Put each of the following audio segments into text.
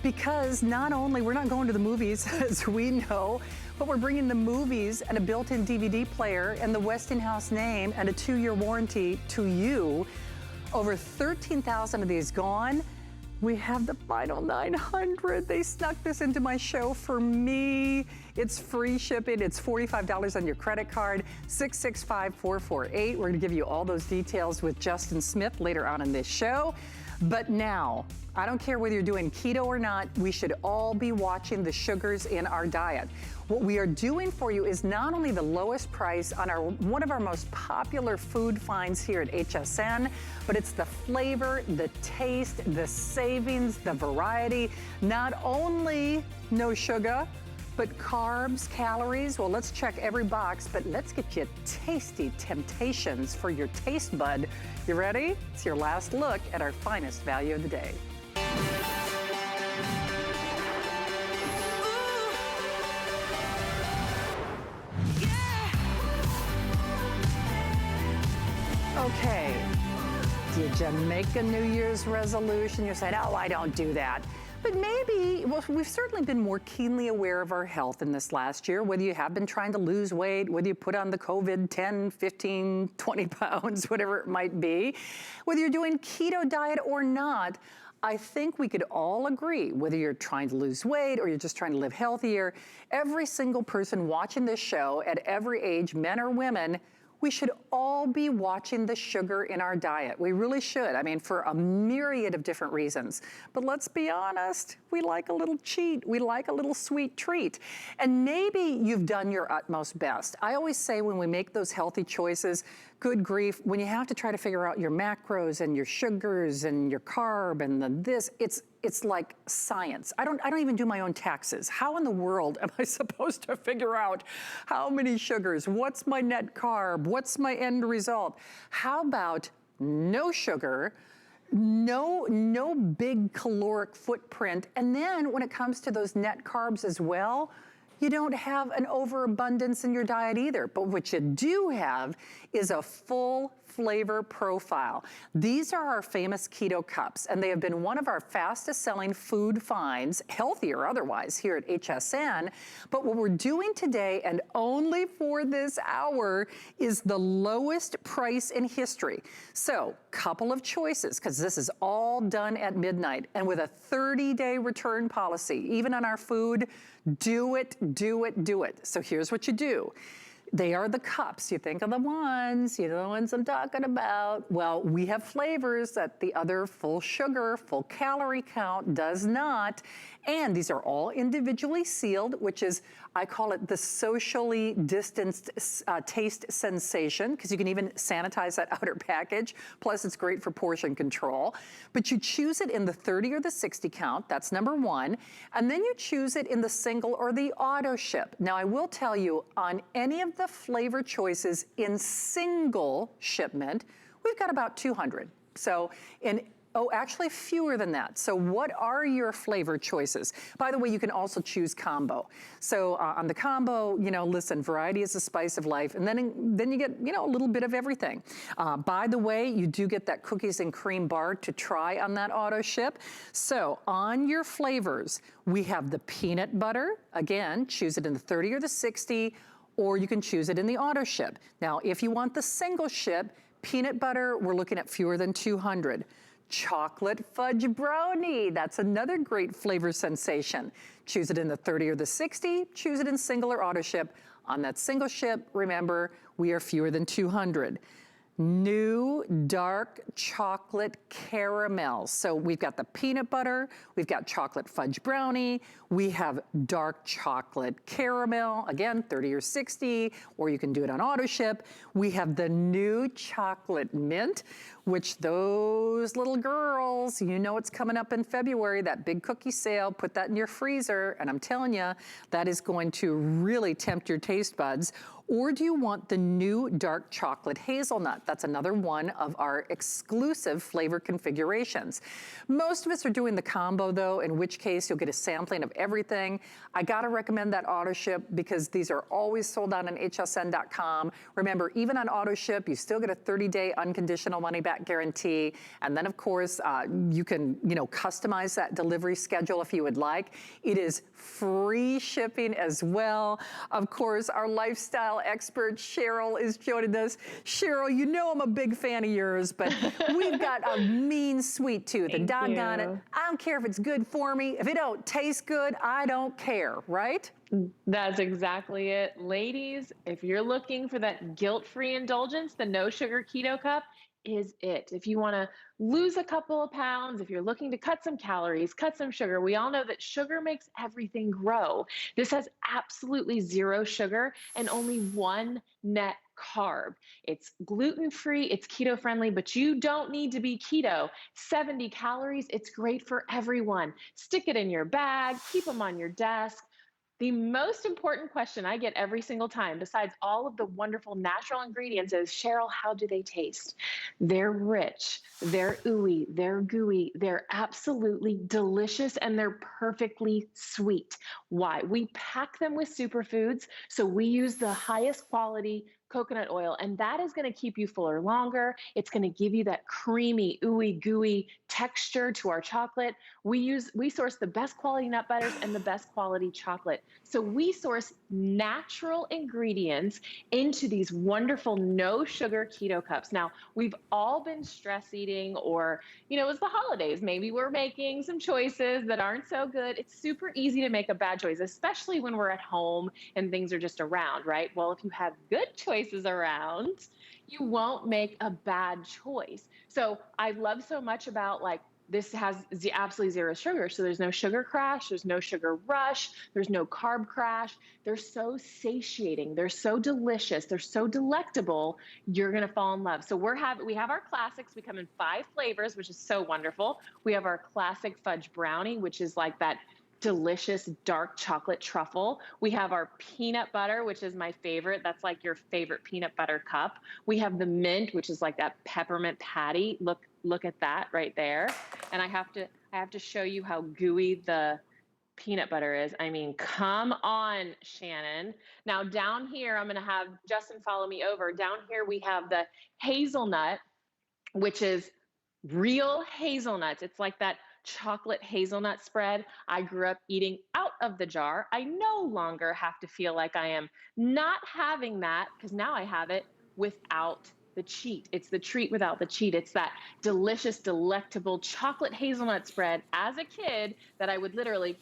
because not only, we're not going to the movies, as we know, but we're bringing the movies and a built-in DVD player and the Westinghouse name and a 2-year warranty to you. Over 13,000 of these gone. We have the final 900. They snuck this into my show for me. It's free shipping. It's $45 on your credit card. 665-448. We're gonna give you all those details with Justin Smith later on in this show. But now, I don't care whether you're doing keto or not, we should all be watching the sugars in our diet. What we are doing for you is not only the lowest price on one of our most popular food finds here at HSN, but it's the flavor, the taste, the savings, the variety. Not only no sugar, but carbs, calories. Well, let's check every box, but let's get you tasty temptations for your taste bud. You ready? It's your last look at our finest value of the day. Okay, did you make a New Year's resolution? You're saying, oh, I don't do that. But maybe, well, we've certainly been more keenly aware of our health in this last year, whether you have been trying to lose weight, whether you put on the COVID 10, 15, 20 pounds, whatever it might be, whether you're doing keto diet or not. I think we could all agree, whether you're trying to lose weight or you're just trying to live healthier, every single person watching this show at every age, men or women, we should all be watching the sugar in our diet. We really should. I mean, for a myriad of different reasons. But let's be honest, we like a little cheat. We like a little sweet treat. And maybe you've done your utmost best. I always say when we make those healthy choices, good grief, when you have to try to figure out your macros and your sugars and your carb and it's like science. I don't even do my own taxes. How in the world am I supposed to figure out how many sugars? What's my net carb? What's my end result? How about no sugar, no big caloric footprint, and then when it comes to those net carbs as well, you don't have an overabundance in your diet either. But what you do have is a full flavor profile. These are our famous keto cups, and they have been one of our fastest selling food finds, healthy or otherwise, here at HSN. But what we're doing today, and only for this hour, is the lowest price in history. So, couple of choices, because this is all done at midnight, and with a 30-day return policy, even on our food, do it, do it, do it. So here's what you do. They are the cups. You think of the ones, you know, the ones I'm talking about. Well, we have flavors that the other full sugar, full calorie count does not. And these are all individually sealed, which is, I call it the socially distanced taste sensation, because you can even sanitize that outer package. Plus, it's great for portion control. But you choose it in the 30 or the 60 count. That's number one. And then you choose it in the single or the auto ship. Now, I will tell you, on any of the flavor choices in single shipment, we've got about 200. So actually fewer than that. So what are your flavor choices? By the way, you can also choose combo. So on the combo, you know, listen, variety is the spice of life. And then you get, you know, a little bit of everything. By the way, you do get that cookies and cream bar to try on that auto ship. So on your flavors, we have the peanut butter. Again, choose it in the 30 or the 60, or you can choose it in the auto ship. Now, if you want the single ship, peanut butter, we're looking at fewer than 200. Chocolate fudge brownie, that's another great flavor sensation. Choose it in the 30 or the 60, choose it in single or auto ship. On that single ship, remember, we are fewer than 200. New dark chocolate caramel. So we've got the peanut butter, we've got chocolate fudge brownie, we have dark chocolate caramel, again, 30 or 60, or you can do it on auto ship. We have the new chocolate mint, which those little girls, you know it's coming up in February, that big cookie sale, put that in your freezer, and I'm telling you, that is going to really tempt your taste buds. Or do you want the new dark chocolate hazelnut? That's another one of our exclusive flavor configurations. Most of us are doing the combo though, in which case you'll get a sampling of everything. I gotta recommend that auto ship because these are always sold out on hsn.com. Remember, even on auto ship, you still get a 30-day unconditional money back guarantee. And then of course, you can, customize that delivery schedule if you would like. It is free shipping as well. Of course, our lifestyle expert, Cheryl, is joining us. Cheryl, you know I'm a big fan of yours, but we've got a mean sweet tooth, and doggone it, I don't care if it's good for me. If it don't taste good, I don't care, right? That's exactly it. Ladies, if you're looking for that guilt-free indulgence, the No Sugar Keto Cup is it. If you want to lose a couple of pounds, if you're looking to cut some calories, cut some sugar, we all know that sugar makes everything grow. This has absolutely zero sugar and only one net carb. It's gluten-free, it's keto-friendly, but you don't need to be keto. 70 calories, it's great for everyone. Stick it in your bag, keep them on your desk. The most important question I get every single time, besides all of the wonderful natural ingredients, is, Cheryl, how do they taste? They're rich, they're ooey, they're gooey, they're absolutely delicious, and they're perfectly sweet. Why? We pack them with superfoods, so we use the highest quality coconut oil, and that is going to keep you fuller longer. It's going to give you that creamy, ooey, gooey texture to our chocolate. We source the best quality nut butters and the best quality chocolate. So we source natural ingredients into these wonderful no sugar keto cups. Now, we've all been stress eating, or, it's the holidays. Maybe we're making some choices that aren't so good. It's super easy to make a bad choice, especially when we're at home and things are just around, right? Well, if you have good choices around, you won't make a bad choice. So I love so much about, this has absolutely zero sugar. So there's no sugar crash, there's no sugar rush, there's no carb crash. They're so satiating, they're so delicious, they're so delectable, you're gonna fall in love. So we have our classics. We come in 5 flavors, which is so wonderful. We have our classic fudge brownie, which is like that delicious dark chocolate truffle. We have our peanut butter, which is my favorite. That's like your favorite peanut butter cup. We have the mint, which is like that peppermint patty. Look at that right there. And I have to show you how gooey the peanut butter is. I mean, come on, Shannon. Now down here, I'm going to have Justin follow me over. Down here we have the hazelnut, which is real hazelnuts. It's like that chocolate hazelnut spread I grew up eating out of the jar. I no longer have to feel like I am not having that, because now I have it without the cheat. It's the treat without the cheat. It's that delicious, delectable chocolate hazelnut spread as a kid that I would literally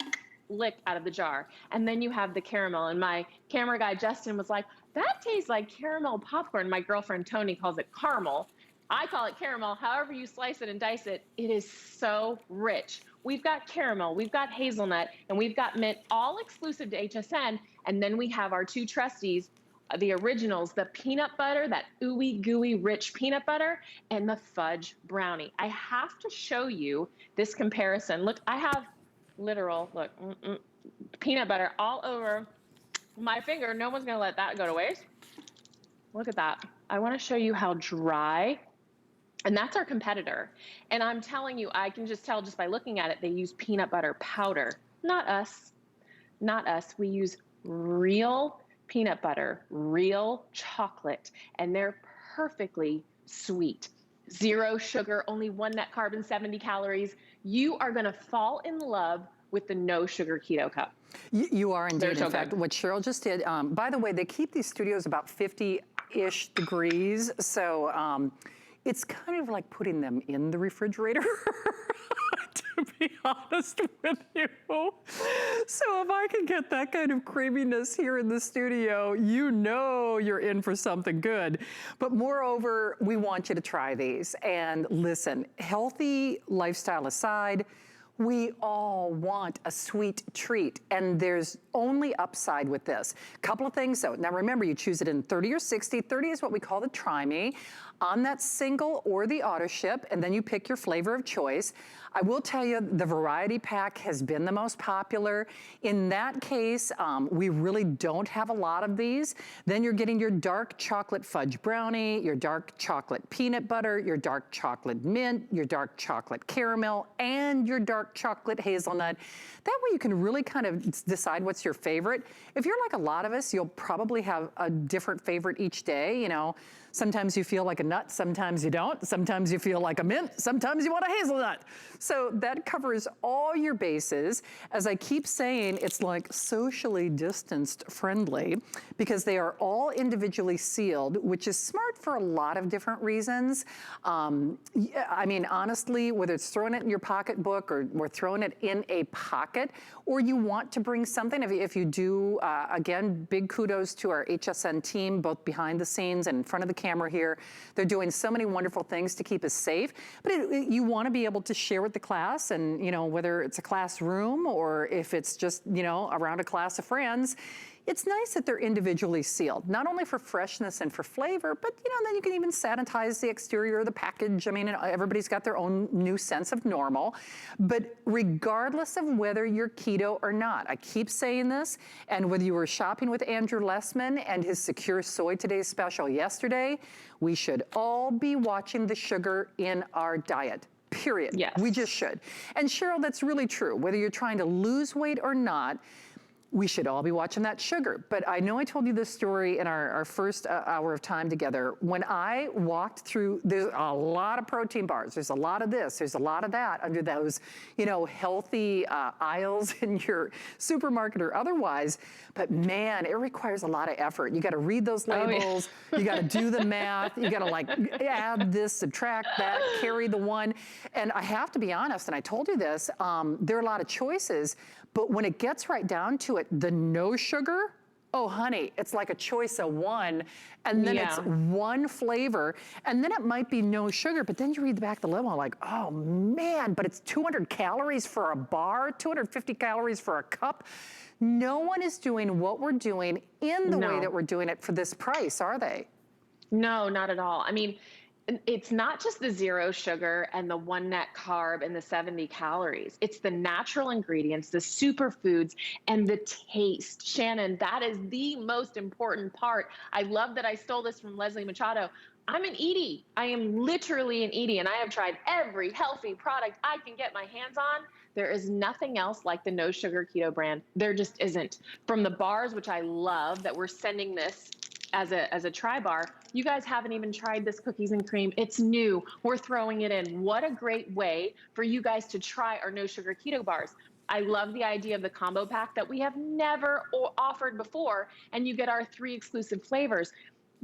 lick out of the jar. And then you have the caramel, and my camera guy Justin was like, that tastes like caramel popcorn. My girlfriend Tony calls it caramel. I call it caramel. However you slice it and dice it, it is so rich. We've got caramel, we've got hazelnut, and we've got mint, all exclusive to HSN. And then we have our 2 trustees, the originals, the peanut butter, that ooey gooey rich peanut butter, and the fudge brownie. I have to show you this comparison. Look, I have literal, peanut butter all over my finger. No one's gonna let that go to waste. Look at that. I wanna show you how dry. And that's our competitor. And I'm telling you, I can just tell just by looking at it, they use peanut butter powder. Not us, not us. We use real peanut butter, real chocolate, and they're perfectly sweet. Zero sugar, only 1 net carb and 70 calories. You are gonna fall in love with the no sugar keto cup. You are indeed. So in fact, what Cheryl just did, by the way, they keep these studios about 50-ish degrees. So, it's kind of like putting them in the refrigerator, to be honest with you. So if I can get that kind of creaminess here in the studio, you know you're in for something good. But moreover, we want you to try these. And listen, healthy lifestyle aside, we all want a sweet treat, and there's only upside with this. Couple of things though. Now remember, you choose it in 30 or 60. 30 is what we call the Try Me, on that single or the auto ship, and then you pick your flavor of choice. I will tell you, the variety pack has been the most popular. In that case, we really don't have a lot of these. Then you're getting your dark chocolate fudge brownie, your dark chocolate peanut butter, your dark chocolate mint, your dark chocolate caramel, and your dark chocolate hazelnut. That way you can really kind of decide what's your favorite. If you're like a lot of us, you'll probably have a different favorite each day, you know. Sometimes you feel like a nut, sometimes you don't. Sometimes you feel like a mint, sometimes you want a hazelnut. So that covers all your bases. As I keep saying, it's like socially distanced friendly because they are all individually sealed, which is smart for a lot of different reasons. I mean, honestly, whether it's throwing it in your pocketbook or throwing it in a pocket, or you want to bring something, if you do, again, big kudos to our HSN team, both behind the scenes and in front of the camera here. They're doing so many wonderful things to keep us safe, but you want to be able to share with the class, and you know, whether it's a classroom or if it's just, you know, around a class of friends, it's nice that they're individually sealed, not only for freshness and for flavor, but you know, then you can even sanitize the exterior of the package. I mean, everybody's got their own new sense of normal, but regardless of whether you're keto or not, I keep saying this, and whether you were shopping with Andrew Lessman and his Secure Soy Today special yesterday, we should all be watching the sugar in our diet. Period. Yes. We just should. And Cheryl, that's really true. Whether you're trying to lose weight or not, we should all be watching that sugar. But I know I told you this story in our first hour of time together. When I walked through, there's a lot of protein bars. There's a lot of this, there's a lot of that under those, you know, healthy aisles in your supermarket or otherwise. But man, it requires a lot of effort. You gotta read those labels, you gotta do the math, you gotta like add this, subtract that, carry the one. And I have to be honest, and I told you this, there are a lot of choices, but when it gets right down to it, the no sugar, oh honey, it's like a choice of one, and then it's one flavor, and then it might be no sugar, but then you read the back of the label, like, oh man, but it's 200 calories for a bar, 250 calories for a cup. No one is doing what we're doing in the way that we're doing it for this price, are they? No, not at all. I mean, it's not just the zero sugar and the one net carb and the 70 calories. It's the natural ingredients, the superfoods, and the taste. Shannon, that is the most important part. I love that I stole this from Leslie Machado. I'm an Edie. I am literally an Edie, and I have tried every healthy product I can get my hands on. There is nothing else like the No Sugar Keto brand. There just isn't. From the bars, which I love, that we're sending this as a try bar. You guys haven't even tried this cookies and cream. It's new. We're throwing it in. What a great way for you guys to try our No Sugar Keto bars. I love the idea of the combo pack that we have never offered before, and you get our 3 exclusive flavors.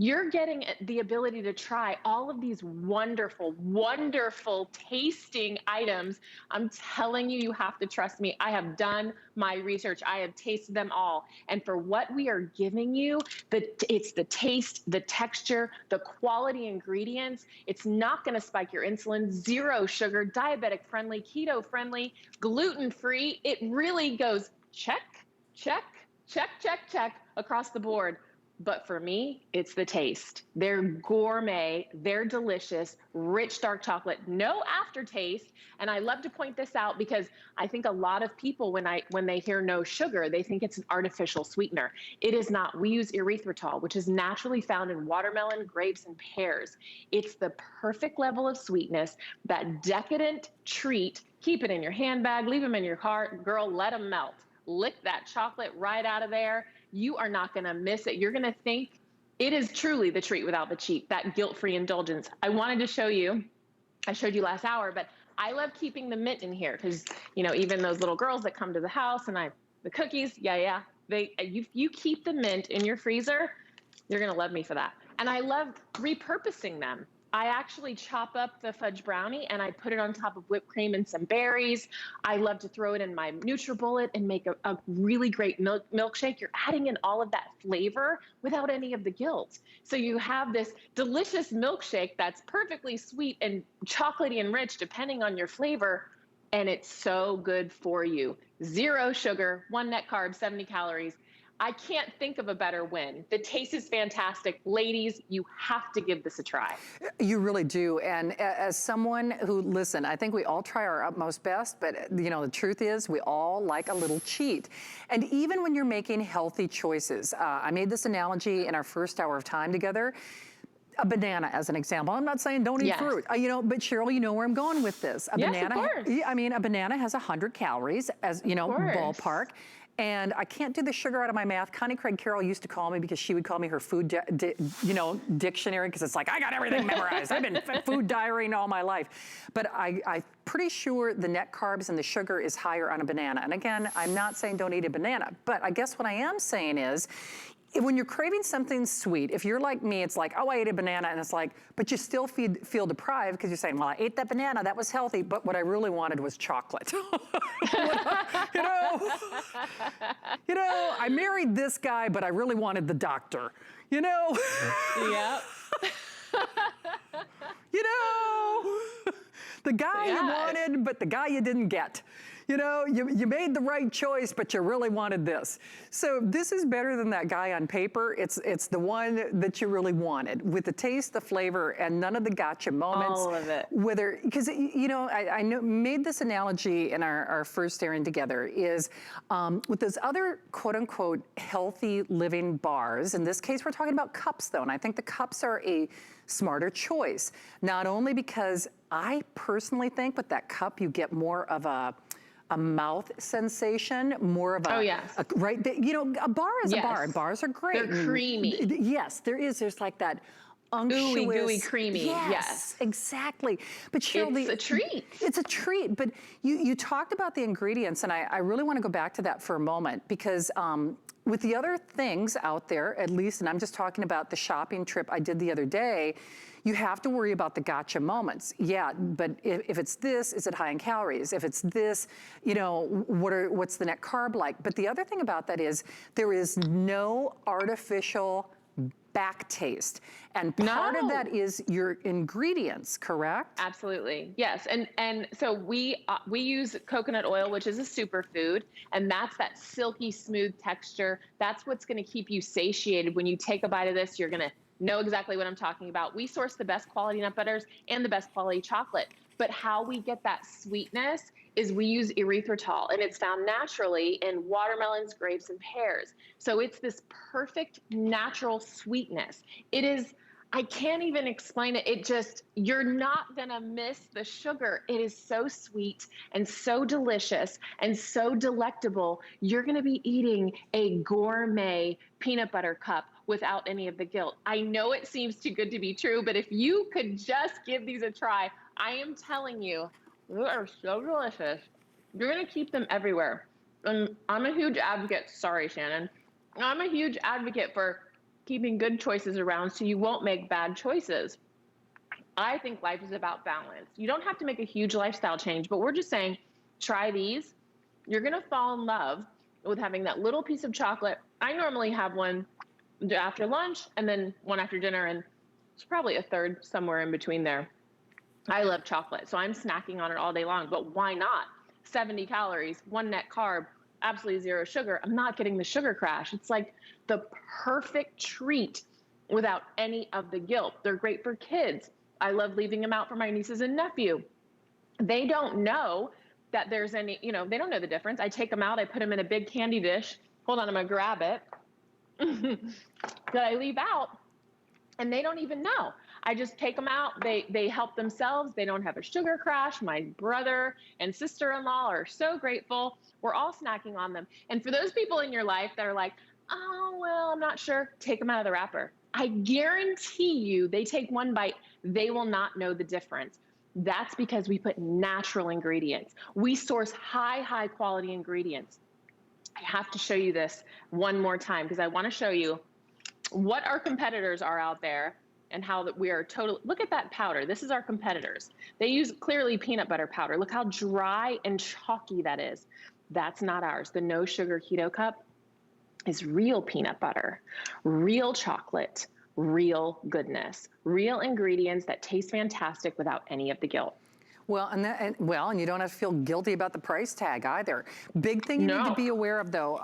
You're getting the ability to try all of these wonderful, wonderful tasting items. I'm telling you, you have to trust me. I have done my research. I have tasted them all. And for what we are giving you, it's the taste, the texture, the quality ingredients. It's not going to spike your insulin. Zero sugar, diabetic friendly, keto friendly, gluten free. It really goes check, check, check, check, check across the board. But for me, it's the taste. They're gourmet, they're delicious, rich dark chocolate, no aftertaste. And I love to point this out because I think a lot of people, when they hear no sugar, they think it's an artificial sweetener. It is not. We use erythritol, which is naturally found in watermelon, grapes, and pears. It's the perfect level of sweetness, that decadent treat. Keep it in your handbag, leave them in your car. Girl, let them melt. Lick that chocolate right out of there. You are not going to miss it. You're going to think it is truly the treat without the cheat, that guilt-free indulgence. I wanted to show you, I showed you last hour, but I love keeping the mint in here because, you know, even those little girls that come to the house and the cookies, you keep the mint in your freezer, you're going to love me for that. And I love repurposing them. I actually chop up the fudge brownie and I put it on top of whipped cream and some berries. I love to throw it in my NutriBullet and make a really great milkshake. You're adding in all of that flavor without any of the guilt. So you have this delicious milkshake that's perfectly sweet and chocolatey and rich depending on your flavor. And it's so good for you. Zero sugar, one net carb, 70 calories. I can't think of a better win. The taste is fantastic. Ladies, you have to give this a try. You really do. And as someone who, listen, I think we all try our utmost best, but you know, the truth is we all like a little cheat. And even when you're making healthy choices, I made this analogy in our first hour of time together. A banana as an example. I'm not saying don't eat fruit, you know, but Cheryl, you know where I'm going with this. A banana, of course. I mean, a banana has 100 calories as, you know, ballpark. And I can't do the sugar out of my mouth. Connie Craig Carroll used to call me because she would call me her food, you know, dictionary, because it's like, I got everything memorized. I've been food diarying all my life. But I'm pretty sure the net carbs and the sugar is higher on a banana. And again, I'm not saying don't eat a banana, but I guess what I am saying is, when you're craving something sweet, if you're like me, it's like, oh, I ate a banana, and it's like, but you still feel deprived because you're saying, well, I ate that banana, that was healthy, but what I really wanted was chocolate. you know, I married this guy, but I really wanted the doctor, you know? Yep. You know, the guy you wanted, but the guy you didn't get. You know, you made the right choice, but you really wanted this. So this is better than that guy on paper. It's the one that you really wanted, with the taste, the flavor, and none of the gotcha moments. All of it. Whether, because, you know, I made this analogy in our first airing together, is with those other quote unquote healthy living bars. In this case, we're talking about cups though, and I think the cups are a smarter choice. Not only because I personally think with that cup you get more of a mouth sensation, more of a, right? You know, a bar is a bar, and bars are great. They're creamy. Yes, there is. There's like that unctuous, gooey, creamy. Yes, exactly. But Cheryl, it's a treat. It's a treat. But you talked about the ingredients, and I really want to go back to that for a moment, because with the other things out there, at least, and I'm just talking about the shopping trip I did the other day, you have to worry about the gotcha moments. Yeah, but if it's this, is it high in calories? If it's this, you know, what's the net carb like? But the other thing about that is there is no artificial back taste. And part of that is your ingredients, correct? Absolutely, yes. And so we use coconut oil, which is a superfood, and that's that silky smooth texture. That's what's gonna keep you satiated. When you take a bite of this, you're gonna know exactly what I'm talking about. We source the best quality nut butters and the best quality chocolate. But how we get that sweetness is we use erythritol, and it's found naturally in watermelons, grapes, and pears. So it's this perfect natural sweetness. It is, I can't even explain it. It just, you're not gonna miss the sugar. It is so sweet and so delicious and so delectable. You're gonna be eating a gourmet peanut butter cup without any of the guilt. I know it seems too good to be true, but if you could just give these a try, I am telling you, they are so delicious. You're gonna keep them everywhere. And I'm a huge advocate, sorry, Shannon. I'm a huge advocate for keeping good choices around so you won't make bad choices. I think life is about balance. You don't have to make a huge lifestyle change, but we're just saying, try these. You're gonna fall in love with having that little piece of chocolate. I normally have one after lunch and then one after dinner, and it's probably a third somewhere in between there. I love chocolate, so I'm snacking on it all day long, but why not? 70 calories, one net carb, absolutely zero sugar. I'm not getting the sugar crash. It's like the perfect treat without any of the guilt. They're great for kids. I love leaving them out for my nieces and nephew. They don't know that there's any, you know, they don't know the difference. I take them out, I put them in a big candy dish. Hold on, I'm gonna grab it. That I leave out, and they don't even know. I just take them out, they help themselves, they don't have a sugar crash. My brother and sister-in-law are so grateful. We're all snacking on them. And for those people in your life that are like, oh, well, I'm not sure, take them out of the wrapper. I guarantee you, they take one bite, they will not know the difference. That's because we put natural ingredients. We source high quality ingredients. I have to show you this one more time because I want to show you what our competitors are out there and how that we are totally, look at that powder. This is our competitors. They use clearly peanut butter powder. Look how dry and chalky that is. That's not ours. The No Sugar Keto Cup is real peanut butter, real chocolate, real goodness, real ingredients that taste fantastic without any of the guilt. Well, and you don't have to feel guilty about the price tag either. Big thing you need to No. be aware of though,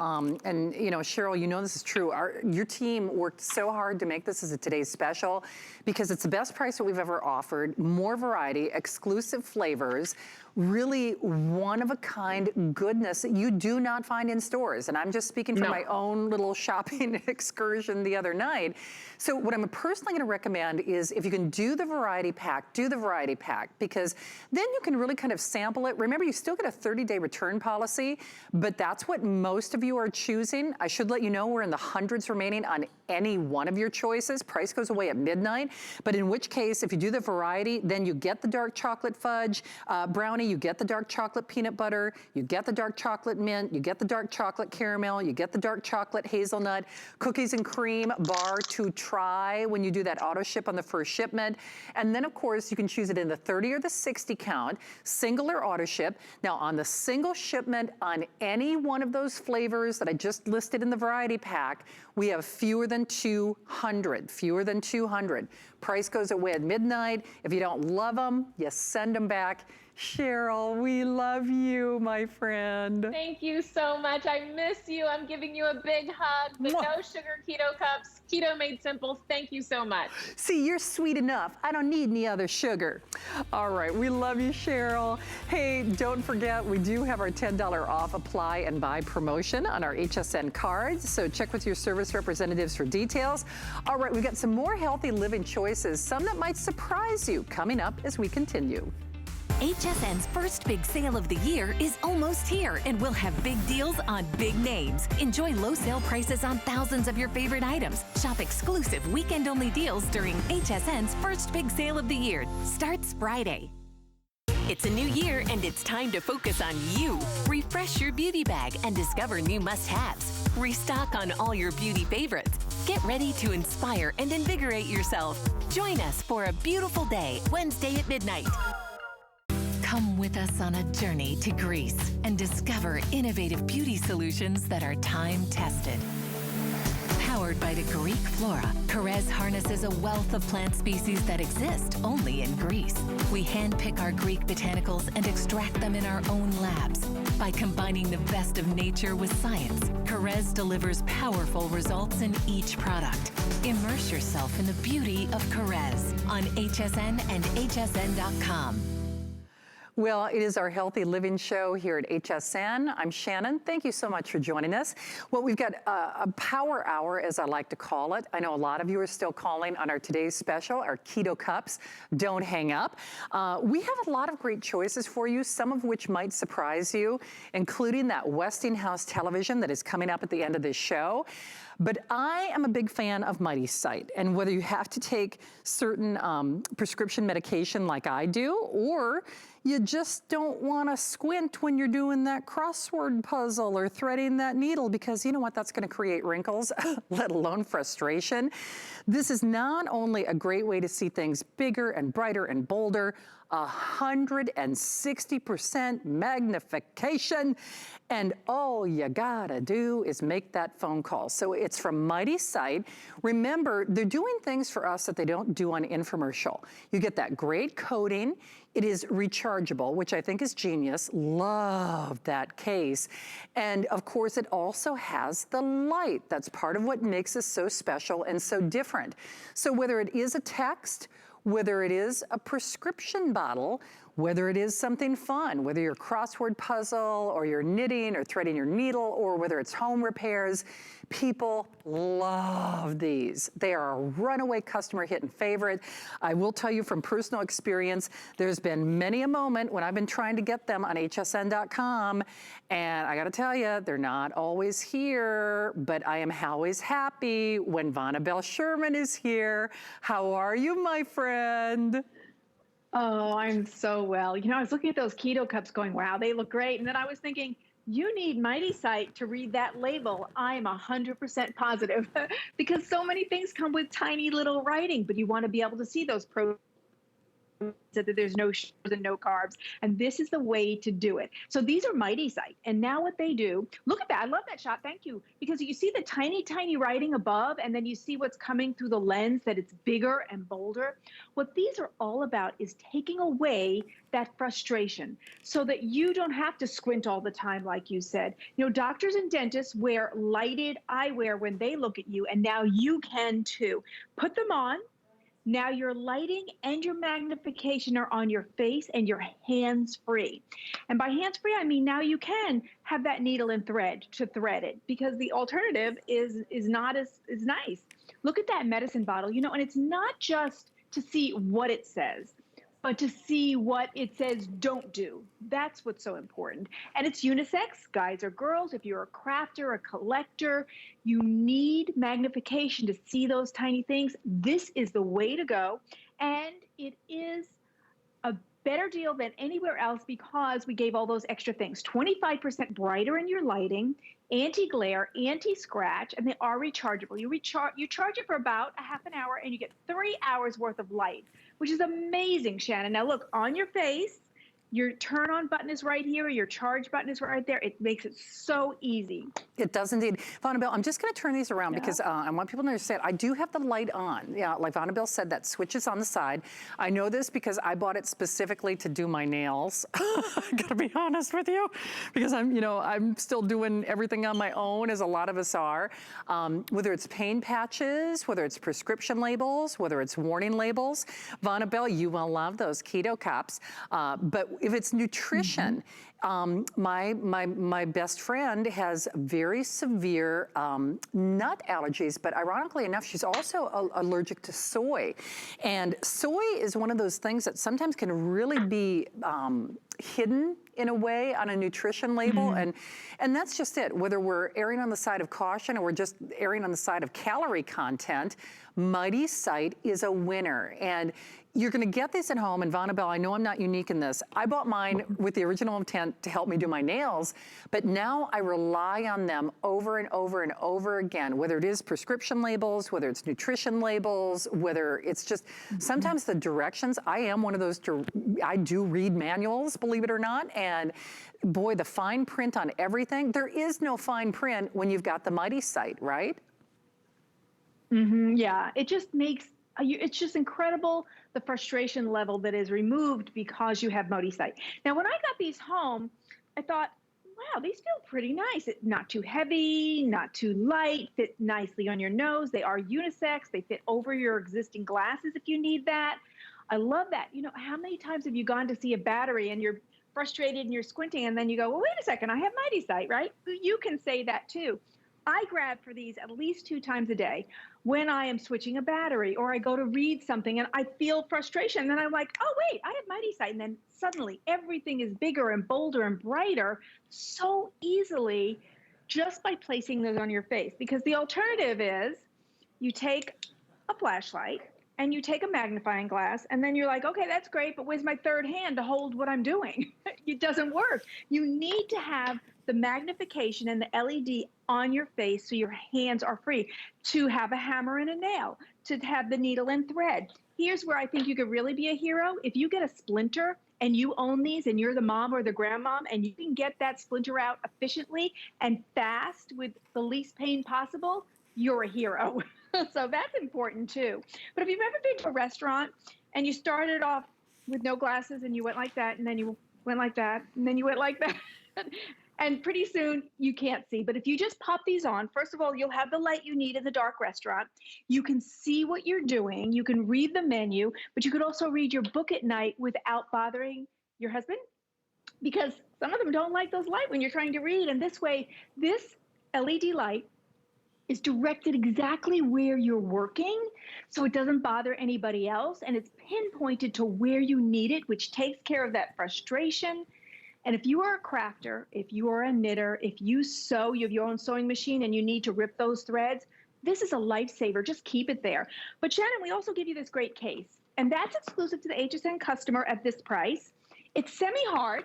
and you know, Cheryl, you know this is true. Your team worked so hard to make this as a today's special because it's the best price that we've ever offered, more variety, exclusive flavors, really one-of-a-kind goodness that you do not find in stores. And I'm just speaking from my own little shopping excursion the other night. So what I'm personally gonna recommend is if you can do the variety pack, do the variety pack, because then you can really kind of sample it. Remember, you still get a 30-day return policy, but that's what most of you are choosing. I should let you know we're in the hundreds remaining on any one of your choices. Price goes away at midnight, but in which case, if you do the variety, then you get the dark chocolate fudge brownie, you get the dark chocolate peanut butter, you get the dark chocolate mint, you get the dark chocolate caramel, you get the dark chocolate hazelnut, cookies and cream bar to try when you do that auto ship on the first shipment. And then of course, you can choose it in the 30 or the 60 count, single or auto ship. Now on the single shipment on any one of those flavors that I just listed in the variety pack, we have fewer than 200, fewer than 200. Price goes away at midnight. If you don't love them, you send them back. Cheryl, we love you, my friend. Thank you so much. I miss you. I'm giving you a big hug. The No Sugar Keto Cups, Keto Made Simple. Thank you so much. See, you're sweet enough. I don't need any other sugar. All right, we love you, Cheryl. Hey, don't forget, we do have our $10 off apply and buy promotion on our HSN cards, so check with your service representatives for details. All right, we've got some more healthy living choices, some that might surprise you, coming up as we continue. HSN's first big sale of the year is almost here, and we'll have big deals on big names. Enjoy low sale prices on thousands of your favorite items. Shop exclusive weekend-only deals during HSN's first big sale of the year. Starts Friday. It's a new year, and it's time to focus on you. Refresh your beauty bag and discover new must-haves. Restock on all your beauty favorites. Get ready to inspire and invigorate yourself. Join us for a beautiful day, Wednesday at midnight. Come with us on a journey to Greece and discover innovative beauty solutions that are time-tested. Powered by the Greek flora, Carez harnesses a wealth of plant species that exist only in Greece. We handpick our Greek botanicals and extract them in our own labs. By combining the best of nature with science, Carez delivers powerful results in each product. Immerse yourself in the beauty of Carez on HSN and hsn.com. Well, it is our Healthy Living Show here at HSN. I'm Shannon. Thank you so much for joining us. Well, we've got a power hour, as I like to call it. I know a lot of you are still calling on our today's special, our Keto Cups. Don't hang up. We have a lot of great choices for you, some of which might surprise you, including that Westinghouse television that is coming up at the end of this show. But I am a big fan of Mighty Sight, and whether you have to take certain prescription medication like I do, or you just don't want to squint when you're doing that crossword puzzle or threading that needle, because you know what, that's going to create wrinkles, let alone frustration. This is not only a great way to see things bigger and brighter and bolder, 160% magnification, and all you gotta do is make that phone call. So it's from Mighty Sight. Remember, they're doing things for us that they don't do on infomercial. You get that great coating. It is rechargeable, which I think is genius. Love that case. And of course, it also has the light. That's part of what makes this so special and so different. So whether it is a text, whether it is a prescription bottle, whether it is something fun, whether you're crossword puzzle or you're knitting or threading your needle, or whether it's home repairs, people love these. They are a runaway customer hit and favorite. I will tell you from personal experience, there's been many a moment when I've been trying to get them on hsn.com, and I gotta tell you, they're not always here, but I am always happy when Vonabelle Sherman is here. How are you, my friend? Oh, I'm so well. You know, I was looking at those keto cups going, wow, they look great. And then I was thinking, you need Mighty Sight to read that label. I'm 100% positive because so many things come with tiny little writing, but you want to be able to see those said that there's no sugars and no carbs, and this is the way to do it. So these are Mighty Sight, and now what they do, look at that, I love that shot, thank you, because you see the tiny, tiny writing above, and then you see what's coming through the lens, that it's bigger and bolder. What these are all about is taking away that frustration so that you don't have to squint all the time, like you said. You know, doctors and dentists wear lighted eyewear when they look at you, and now you can too. Put them on. Now your lighting and your magnification are on your face and you're hands-free. And by hands-free, I mean now you can have that needle and thread to thread it, because the alternative is not as nice. Look at that medicine bottle, you know, and it's not just to see what it says, but to see what it says don't do. That's what's so important. And it's unisex, guys or girls. If you're a crafter, a collector, you need magnification to see those tiny things. This is the way to go. And it is a better deal than anywhere else because we gave all those extra things. 25% brighter in your lighting, anti-glare, anti-scratch, and they are rechargeable. You charge it for about a half an hour and you get 3 hours worth of light, which is amazing, Shannon. Now look, on your face, your turn on button is right here, your charge button is right there. It makes it so easy. It does indeed. Vonabelle, I'm just going to turn these around because I want people to understand I do have the light on. Yeah, like Vonabelle said, that switch is on the side. I know this because I bought it specifically to do my nails. I gotta be honest with you, because I'm still doing everything on my own, as a lot of us are. Whether it's pain patches, whether it's prescription labels, whether it's warning labels. Vonabelle, you will love those keto cups. But if it's nutrition, my best friend has very severe nut allergies, but ironically enough, she's also allergic to soy. And soy is one of those things that sometimes can really be hidden in a way on a nutrition label. And that's just it. Whether we're erring on the side of caution or we're just erring on the side of calorie content, Mighty Sight is a winner. And you're gonna get this at home, and Vonabelle, I know I'm not unique in this. I bought mine with the original intent to help me do my nails, but now I rely on them over and over and over again, whether it is prescription labels, whether it's nutrition labels, whether it's just, sometimes the directions, I am one of those, I do read manuals, believe it or not, and boy, the fine print on everything, there is no fine print when you've got the Mighty Sight, right? Yeah, it just makes, it's just incredible the frustration level that is removed because you have Mighty Sight. Now, when I got these home, I thought, wow, these feel pretty nice. Not too heavy, not too light, fit nicely on your nose. They are unisex. They fit over your existing glasses if you need that. I love that. You know, how many times have you gone to see a battery and you're frustrated and you're squinting and then you go, well, wait a second, I have Mighty Sight, right? You can say that too. I grab for these at least 2 times a day when I am switching a battery or I go to read something and I feel frustration. And then I'm like, oh, wait, I have Mighty Sight. And then suddenly everything is bigger and bolder and brighter so easily just by placing those on your face. Because the alternative is you take a flashlight and you take a magnifying glass and then you're like, okay, that's great, but where's my third hand to hold what I'm doing? It doesn't work. You need to have the magnification and the LED on your face so your hands are free, to have a hammer and a nail, to have the needle and thread. Here's where I think you could really be a hero. If you get a splinter and you own these and you're the mom or the grandmom and you can get that splinter out efficiently and fast with the least pain possible, you're a hero. So that's important too. But if you've ever been to a restaurant and you started off with no glasses and you went like that and then you went like that and then you went like that, and pretty soon you can't see. But if you just pop these on, first of all, you'll have the light you need in the dark restaurant. You can see what you're doing. You can read the menu, but you could also read your book at night without bothering your husband, because some of them don't like those light when you're trying to read. And this way, this LED light is directed exactly where you're working, so it doesn't bother anybody else. And it's pinpointed to where you need it, which takes care of that frustration. And if you are a crafter, if you are a knitter, if you sew, you have your own sewing machine and you need to rip those threads, this is a lifesaver. Just keep it there. But Shannon, we also give you this great case, and that's exclusive to the HSN customer at this price. It's semi-hard,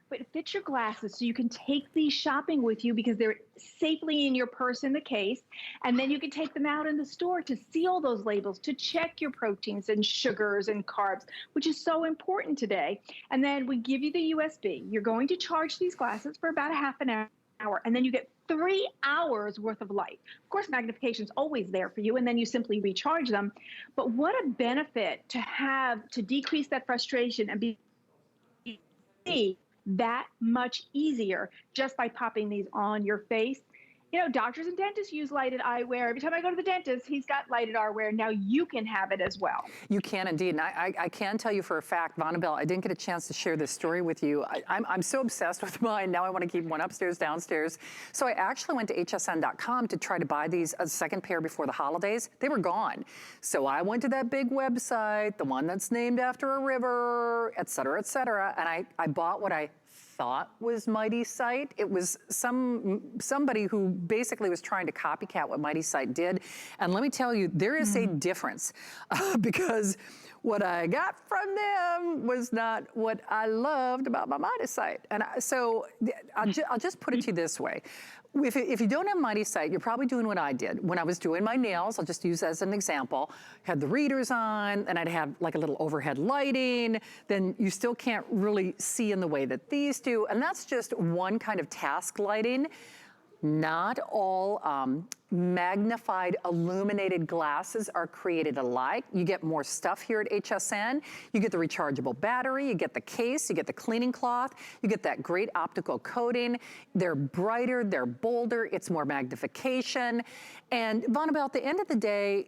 but it fits your glasses so you can take these shopping with you because they're safely in your purse in the case. And then you can take them out in the store to see all those labels, to check your proteins and sugars and carbs, which is so important today. And then we give you the USB. You're going to charge these glasses for about a half an hour, and then you get 3 hours worth of light. Of course, magnification is always there for you, and then you simply recharge them. But what a benefit to have to decrease that frustration and be that much easier just by popping these on your face. You know, doctors and dentists use lighted eyewear. Every time I go to the dentist, he's got lighted eyewear. Now you can have it as well. You can indeed. And I can tell you for a fact, Vonabelle, I didn't get a chance to share this story with you. I'm so obsessed with mine. Now I want to keep one upstairs, downstairs. So I actually went to hsn.com to try to buy these, a second pair before the holidays. They were gone. So I went to that big website, the one that's named after a river, et cetera, and I bought what I thought was Mighty Sight. It was somebody who basically was trying to copycat what Mighty Sight did. And let me tell you, there is a difference because what I got from them was not what I loved about my Mighty Sight. And so I'll just put it to you this way. If you don't have Mighty Sight, you're probably doing what I did. When I was doing my nails, I'll just use as an example, had the readers on, and I'd have like a little overhead lighting, then you still can't really see in the way that these do, and that's just one kind of task lighting. Not all magnified illuminated glasses are created alike. You get more stuff here at HSN. You get the rechargeable battery, you get the case, you get the cleaning cloth, you get that great optical coating. They're brighter, they're bolder, it's more magnification. And Vonabelle, at the end of the day,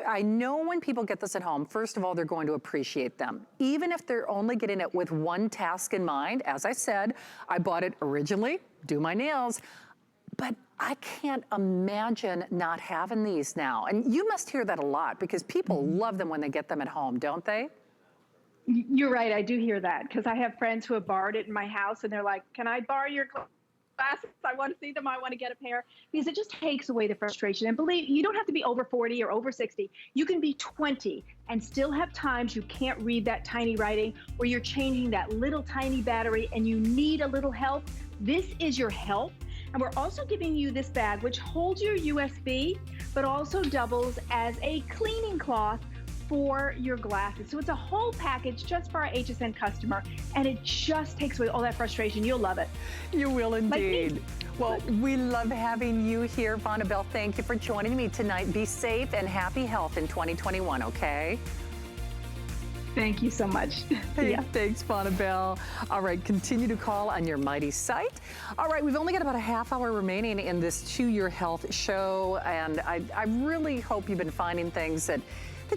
I know when people get this at home, first of all, they're going to appreciate them. Even if they're only getting it with one task in mind. As I said, I bought it originally, do my nails, but I can't imagine not having these now. And you must hear that a lot because people love them when they get them at home, don't they? You're right, I do hear that because I have friends who have borrowed it in my house and they're like, can I borrow your glasses? I want to see them, I want to get a pair. Because it just takes away the frustration. And believe you don't have to be over 40 or over 60. You can be 20 and still have times you can't read that tiny writing or you're changing that little tiny battery and you need a little help. This is your help. And we're also giving you this bag, which holds your USB, but also doubles as a cleaning cloth for your glasses. So it's a whole package just for our HSN customer, and it just takes away all that frustration. You'll love it. You will indeed. Well, we love having you here, Vonabelle. Thank you for joining me tonight. Be safe and happy health in 2021, okay? Thank you so much. Hey, thanks, Vonabelle. All right, continue to call on your Mighty Sight. All right, we've only got about a half hour remaining in this To Your Health show, and I really hope you've been finding things that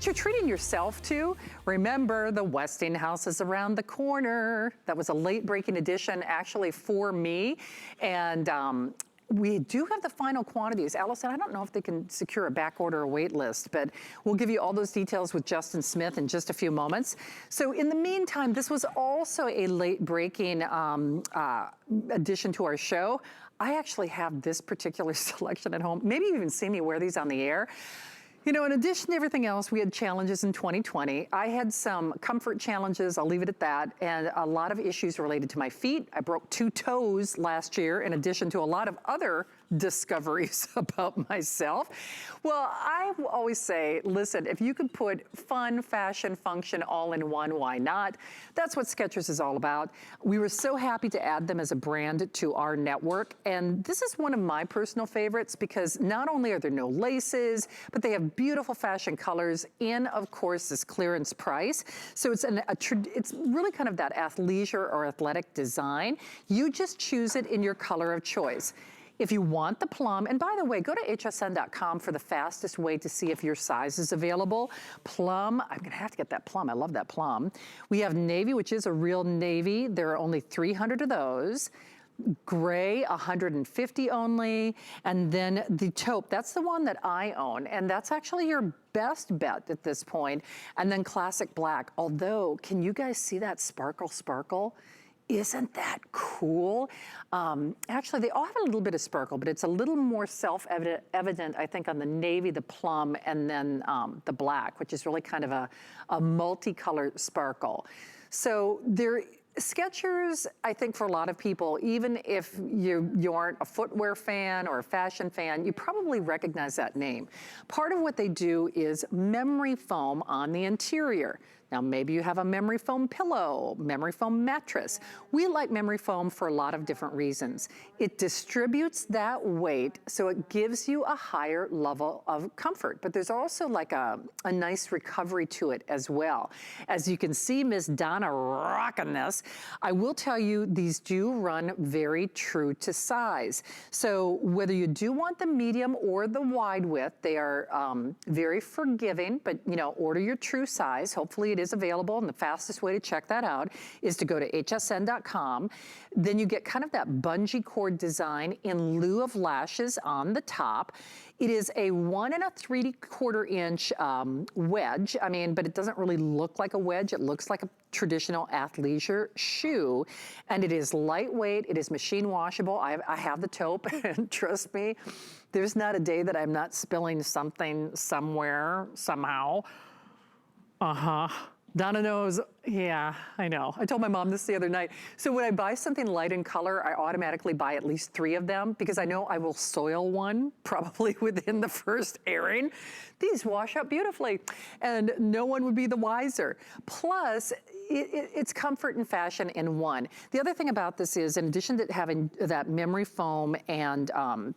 you're treating yourself to. Remember, the Westinghouse is around the corner. That was a late-breaking edition, actually, for me, and we do have the final quantities. Allison, I don't know if they can secure a back order or wait list, but we'll give you all those details with Justin Smith in just a few moments. So in the meantime, this was also a late-breaking addition to our show. I actually have this particular selection at home. Maybe you've even seen me wear these on the air. You know, in addition to everything else, we had challenges in 2020. I had some comfort challenges, I'll leave it at that, and a lot of issues related to my feet. I broke 2 toes last year, in addition to a lot of other discoveries about myself. Well, I always say, listen, if you could put fun, fashion, function all in one, why not? That's what Skechers is all about. We were so happy to add them as a brand to our network, and this is one of my personal favorites because not only are there no laces, but they have beautiful fashion colors in, of course, this clearance price. So it's it's really kind of that athleisure or athletic design. You just choose it in your color of choice. If you want the plum, and by the way, go to hsn.com for the fastest way to see if your size is available. Plum, I'm gonna have to get that plum. I love that plum. We have navy, which is a real navy. There are only 300 of those. Gray, 150 only. And then the taupe, that's the one that I own. And that's actually your best bet at this point. And then classic black. Although, can you guys see that sparkle, sparkle? Isn't that cool? Actually, they all have a little bit of sparkle, but it's a little more self-evident, I think, on the navy, the plum, and then the black, which is really kind of a multicolored sparkle. So Skechers, I think for a lot of people, even if you aren't a footwear fan or a fashion fan, you probably recognize that name. Part of what they do is memory foam on the interior. Now, maybe you have a memory foam pillow, memory foam mattress. We like memory foam for a lot of different reasons. It distributes that weight, so it gives you a higher level of comfort. But there's also like a nice recovery to it as well. As you can see, Miss Donna rocking this. I will tell you, these do run very true to size. So whether you do want the medium or the wide width, they are very forgiving, but order your true size. Hopefully it is available, and the fastest way to check that out is to go to hsn.com. Then you get kind of that bungee cord design in lieu of lashes on the top. It is a 1 3/4 inch wedge. I mean, but it doesn't really look like a wedge. It looks like a traditional athleisure shoe, and it is lightweight. It is machine washable. I have the taupe, and trust me, there's not a day that I'm not spilling something somewhere, somehow. Donna knows, yeah, I know. I told my mom this the other night. So when I buy something light in color, I automatically buy at least 3 of them because I know I will soil one probably within the first airing. These wash up beautifully, and no one would be the wiser. Plus, it's comfort and fashion in one. The other thing about this is, in addition to having that memory foam and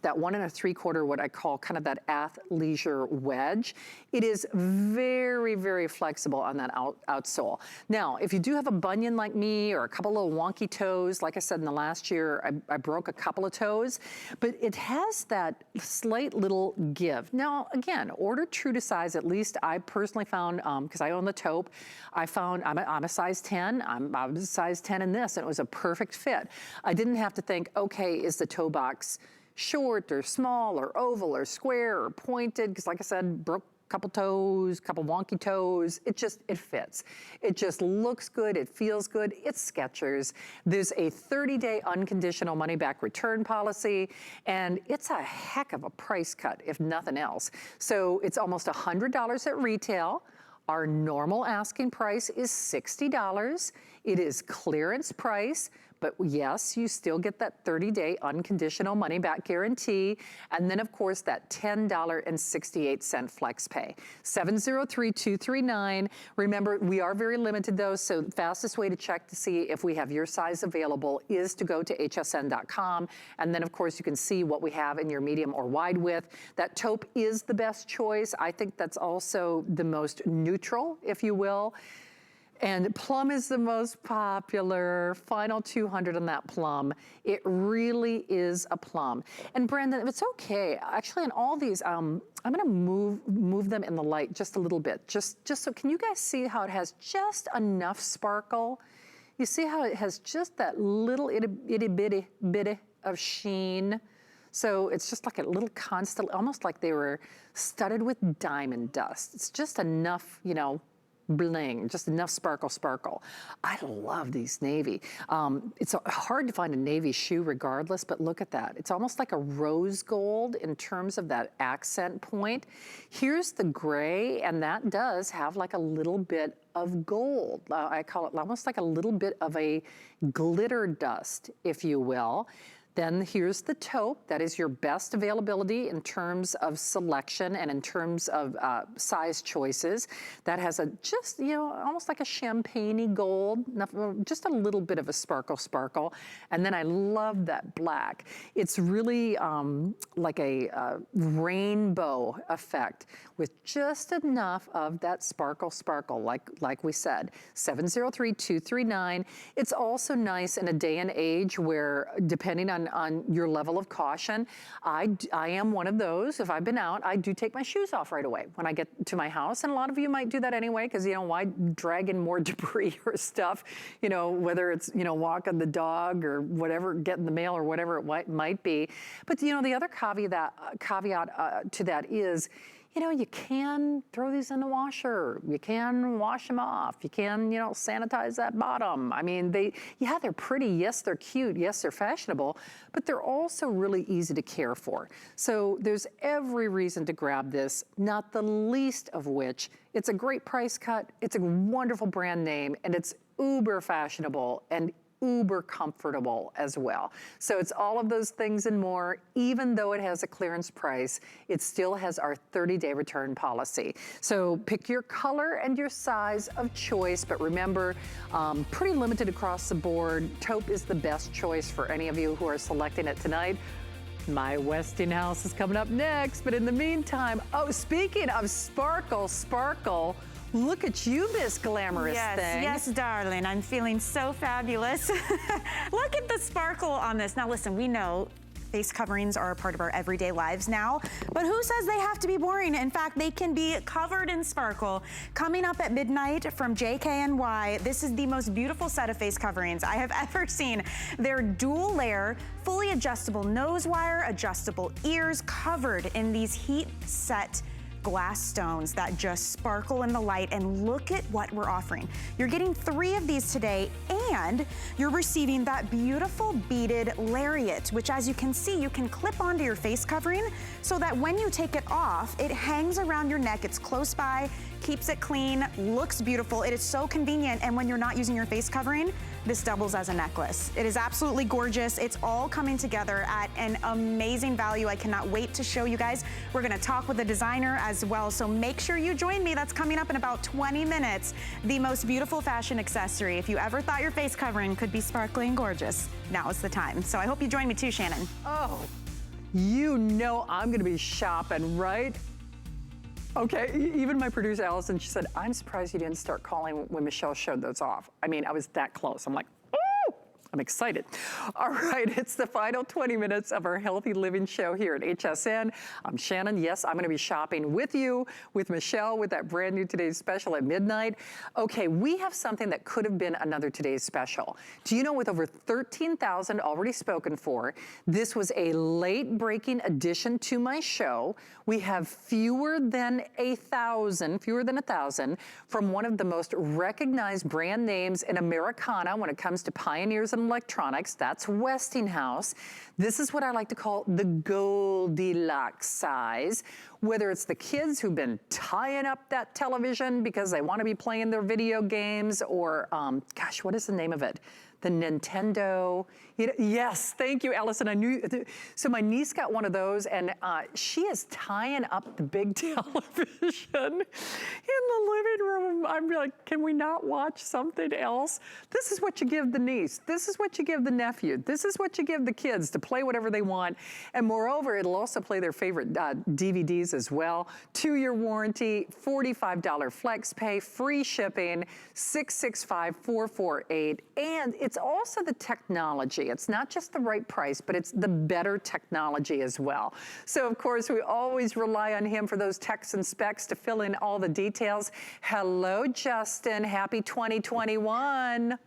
that 1 3/4, what I call kind of that athleisure wedge, it is very, very flexible on that outsole. Now, if you do have a bunion like me or a couple of wonky toes, like I said in the last year, I broke a couple of toes, but it has that slight little give. Now, again, order true to size. At least I personally found, because I own the taupe, I found I'm a size 10. I'm a size 10 in this, and it was a perfect fit. I didn't have to think, okay, is the toe box short or small or oval or square or pointed? Because like I said, broke couple toes, couple wonky toes. It fits. It just looks good. It feels good. It's Skechers. There's a 30-day unconditional money-back return policy, and it's a heck of a price cut, if nothing else. So it's almost $100 at retail. Our normal asking price is $60. It is clearance price, but yes, you still get that 30-day unconditional money-back guarantee, and then of course that $10.68 flex pay. 703-239. Remember, we are very limited though, so the fastest way to check to see if we have your size available is to go to hsn.com, and then of course you can see what we have in your medium or wide width. That taupe is the best choice. I think that's also the most neutral, if you will. And plum is the most popular. Final 200 on that plum. It really is a plum. And Brandon, if it's okay, actually on all these, I'm gonna move them in the light just a little bit. Just so, can you guys see how it has just enough sparkle? You see how it has just that little itty bitty of sheen? So it's just like a little constant, almost like they were studded with diamond dust. It's just enough, bling, just enough sparkle. I love these navy. It's hard to find a navy shoe regardless, but look at that. It's almost like a rose gold in terms of that accent point. Here's the gray, and that does have like a little bit of gold. I call it almost like a little bit of a glitter dust, if you will. Then here's the taupe. That is your best availability in terms of selection and in terms of size choices. That has a just, almost like a champagne-y gold, just a little bit of a sparkle. And then I love that black. It's really like a rainbow effect with just enough of that sparkle, like we said. 703-239. It's also nice in a day and age where, depending on your level of caution, I am one of those. If I've been out, I do take my shoes off right away when I get to my house. And a lot of you might do that anyway, because, why drag in more debris or stuff, whether it's, walking the dog or whatever, getting the mail or whatever it might be. But, the other caveat to that is, you can throw these in the washer. You can wash them off. You can, sanitize that bottom. I mean, they're pretty. Yes, they're cute. Yes, they're fashionable, but they're also really easy to care for. So there's every reason to grab this, not the least of which it's a great price cut. It's a wonderful brand name, and it's uber fashionable and uber comfortable as well. So it's all of those things and more. Even though it has a clearance price, it still has our 30-day return policy. So pick your color and your size of choice, but remember, pretty limited across the board. Taupe is the best choice for any of you who are selecting it tonight. My Westinghouse is coming up next, but in the meantime, oh, speaking of sparkle, look at you, Miss Glamorous Thing. Yes, darling. I'm feeling so fabulous. Look at the sparkle on this. Now, listen, we know face coverings are a part of our everyday lives now, but who says they have to be boring? In fact, they can be covered in sparkle. Coming up at midnight from JKNY, this is the most beautiful set of face coverings I have ever seen. They're dual layer, fully adjustable nose wire, adjustable ears, covered in these heat set glass stones that just sparkle in the light. And look at what we're offering. You're getting 3 of these today, and you're receiving that beautiful beaded lariat, which, as you can see, you can clip onto your face covering so that when you take it off, it hangs around your neck. It's close by, keeps it clean, looks beautiful. It is so convenient. And when you're not using your face covering, this doubles as a necklace. It is absolutely gorgeous. It's all coming together at an amazing value. I cannot wait to show you guys. We're gonna talk with the designer as well, so make sure you join me. That's coming up in about 20 minutes. The most beautiful fashion accessory. If you ever thought your face covering could be sparkly and gorgeous, now is the time. So I hope you join me too, Shannon. Oh, you know I'm gonna be shopping, right? Okay, even my producer, Allison, she said, I'm surprised you didn't start calling when Michelle showed those off. I mean, I was that close. I'm like, oh, I'm excited. All right, it's the final 20 minutes of our Healthy Living show here at HSN. I'm Shannon. Yes, I'm gonna be shopping with you, with Michelle, with that brand new Today's Special at midnight. Okay, we have something that could have been another Today's Special. Do you know, with over 13,000 already spoken for, this was a late breaking addition to my show. We have fewer than a thousand from one of the most recognized brand names in Americana when it comes to pioneers in electronics. That's Westinghouse. This is what I like to call the Goldilocks size. Whether it's the kids who've been tying up that television because they want to be playing their video games, or gosh, what is the name of it? The Nintendo. Yes, thank you, Allison. I knew. So my niece got one of those, and she is tying up the big television in the living room. I'm like, can we not watch something else? This is what you give the niece. This is what you give the nephew. This is what you give the kids to play whatever they want. And moreover, it'll also play their favorite DVDs as well. 2-year warranty, $45 flex pay, free shipping, 665-448. And it's also the technology. It's not just the right price, but it's the better technology as well. So of course, we always rely on him for those texts and specs to fill in all the details. Hello, Justin. Happy 2021.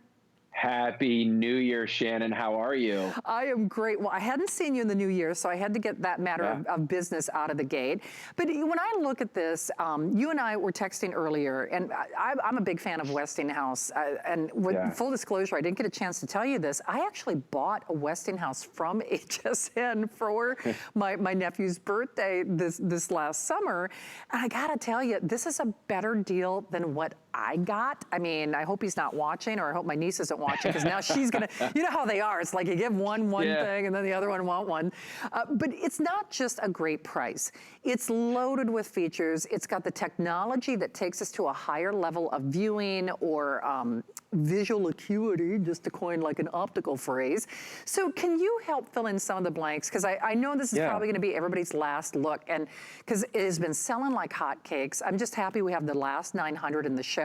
Happy New Year, Shannon. How are you? I am great. Well, I hadn't seen you in the new year, so I had to get that matter of business out of the gate. But when I look at this, you and I were texting earlier, and I'm a big fan of Westinghouse. And with full disclosure, I didn't get a chance to tell you this. I actually bought a Westinghouse from HSN for my nephew's birthday this last summer. And I gotta tell you, this is a better deal than what I got. I mean, I hope he's not watching, or I hope my niece isn't watching, because now she's gonna, you know how they are. It's like you give one thing and then the other one want one. But it's not just a great price. It's loaded with features. It's got the technology that takes us to a higher level of viewing, or visual acuity, just to coin like an optical phrase. So can you help fill in some of the blanks? Because I know this is probably gonna be everybody's last look, and because it has been selling like hotcakes. I'm just happy we have the last 900 in the show.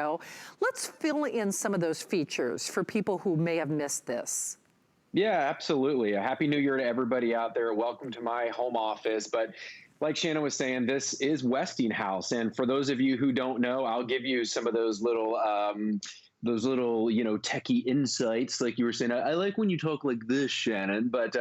Let's fill in some of those features for people who may have missed this. Yeah, absolutely. A happy New Year to everybody out there. Welcome to my home office. But like Shannon was saying, this is Westinghouse. And for those of you who don't know, I'll give you some of those little, techie insights. Like you were saying, I like when you talk like this, Shannon. But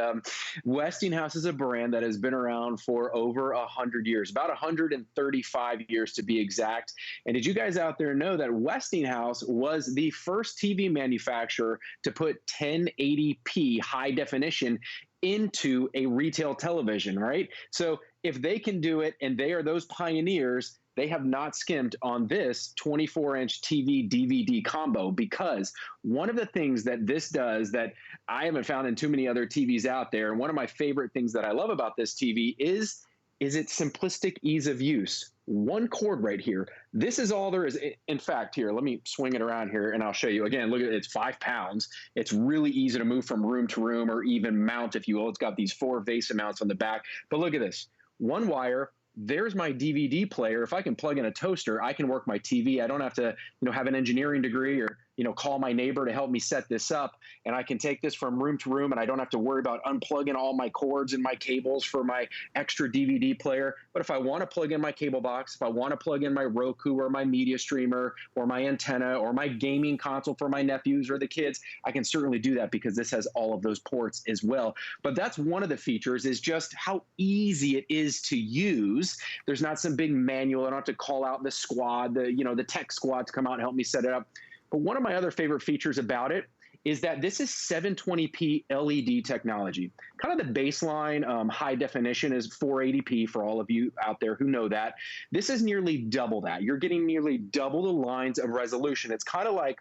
Westinghouse is a brand that has been around for over 100 years, about 135 years to be exact. And did you guys out there know that Westinghouse was the first TV manufacturer to put 1080p high definition into a retail television, right? So if they can do it, and they are those pioneers, they have not skimped on this 24-inch TV DVD combo, because one of the things that this does that I haven't found in too many other TVs out there, and one of my favorite things that I love about this TV is its simplistic ease of use. One cord right here. This is all there is. In fact, here, let me swing it around here and I'll show you. Again, look at it, it's 5 pounds. It's really easy to move from room to room, or even mount, if you will. It's got these 4 VESA mounts on the back. But look at this. One wire. There's my DVD player. If I can plug in a toaster, I can work my TV. I don't have to, have an engineering degree or, call my neighbor to help me set this up. And I can take this from room to room, and I don't have to worry about unplugging all my cords and my cables for my extra DVD player. But if I want to plug in my cable box, if I want to plug in my Roku or my media streamer or my antenna or my gaming console for my nephews or the kids, I can certainly do that, because this has all of those ports as well. But that's one of the features, is just how easy it is to use. There's not some big manual. I don't have to call out the squad, the tech squad to come out and help me set it up. But one of my other favorite features about it is that this is 720p LED technology. Kind of the baseline high definition is 480p for all of you out there who know that. This is nearly double that. You're getting nearly double the lines of resolution. It's kind of like,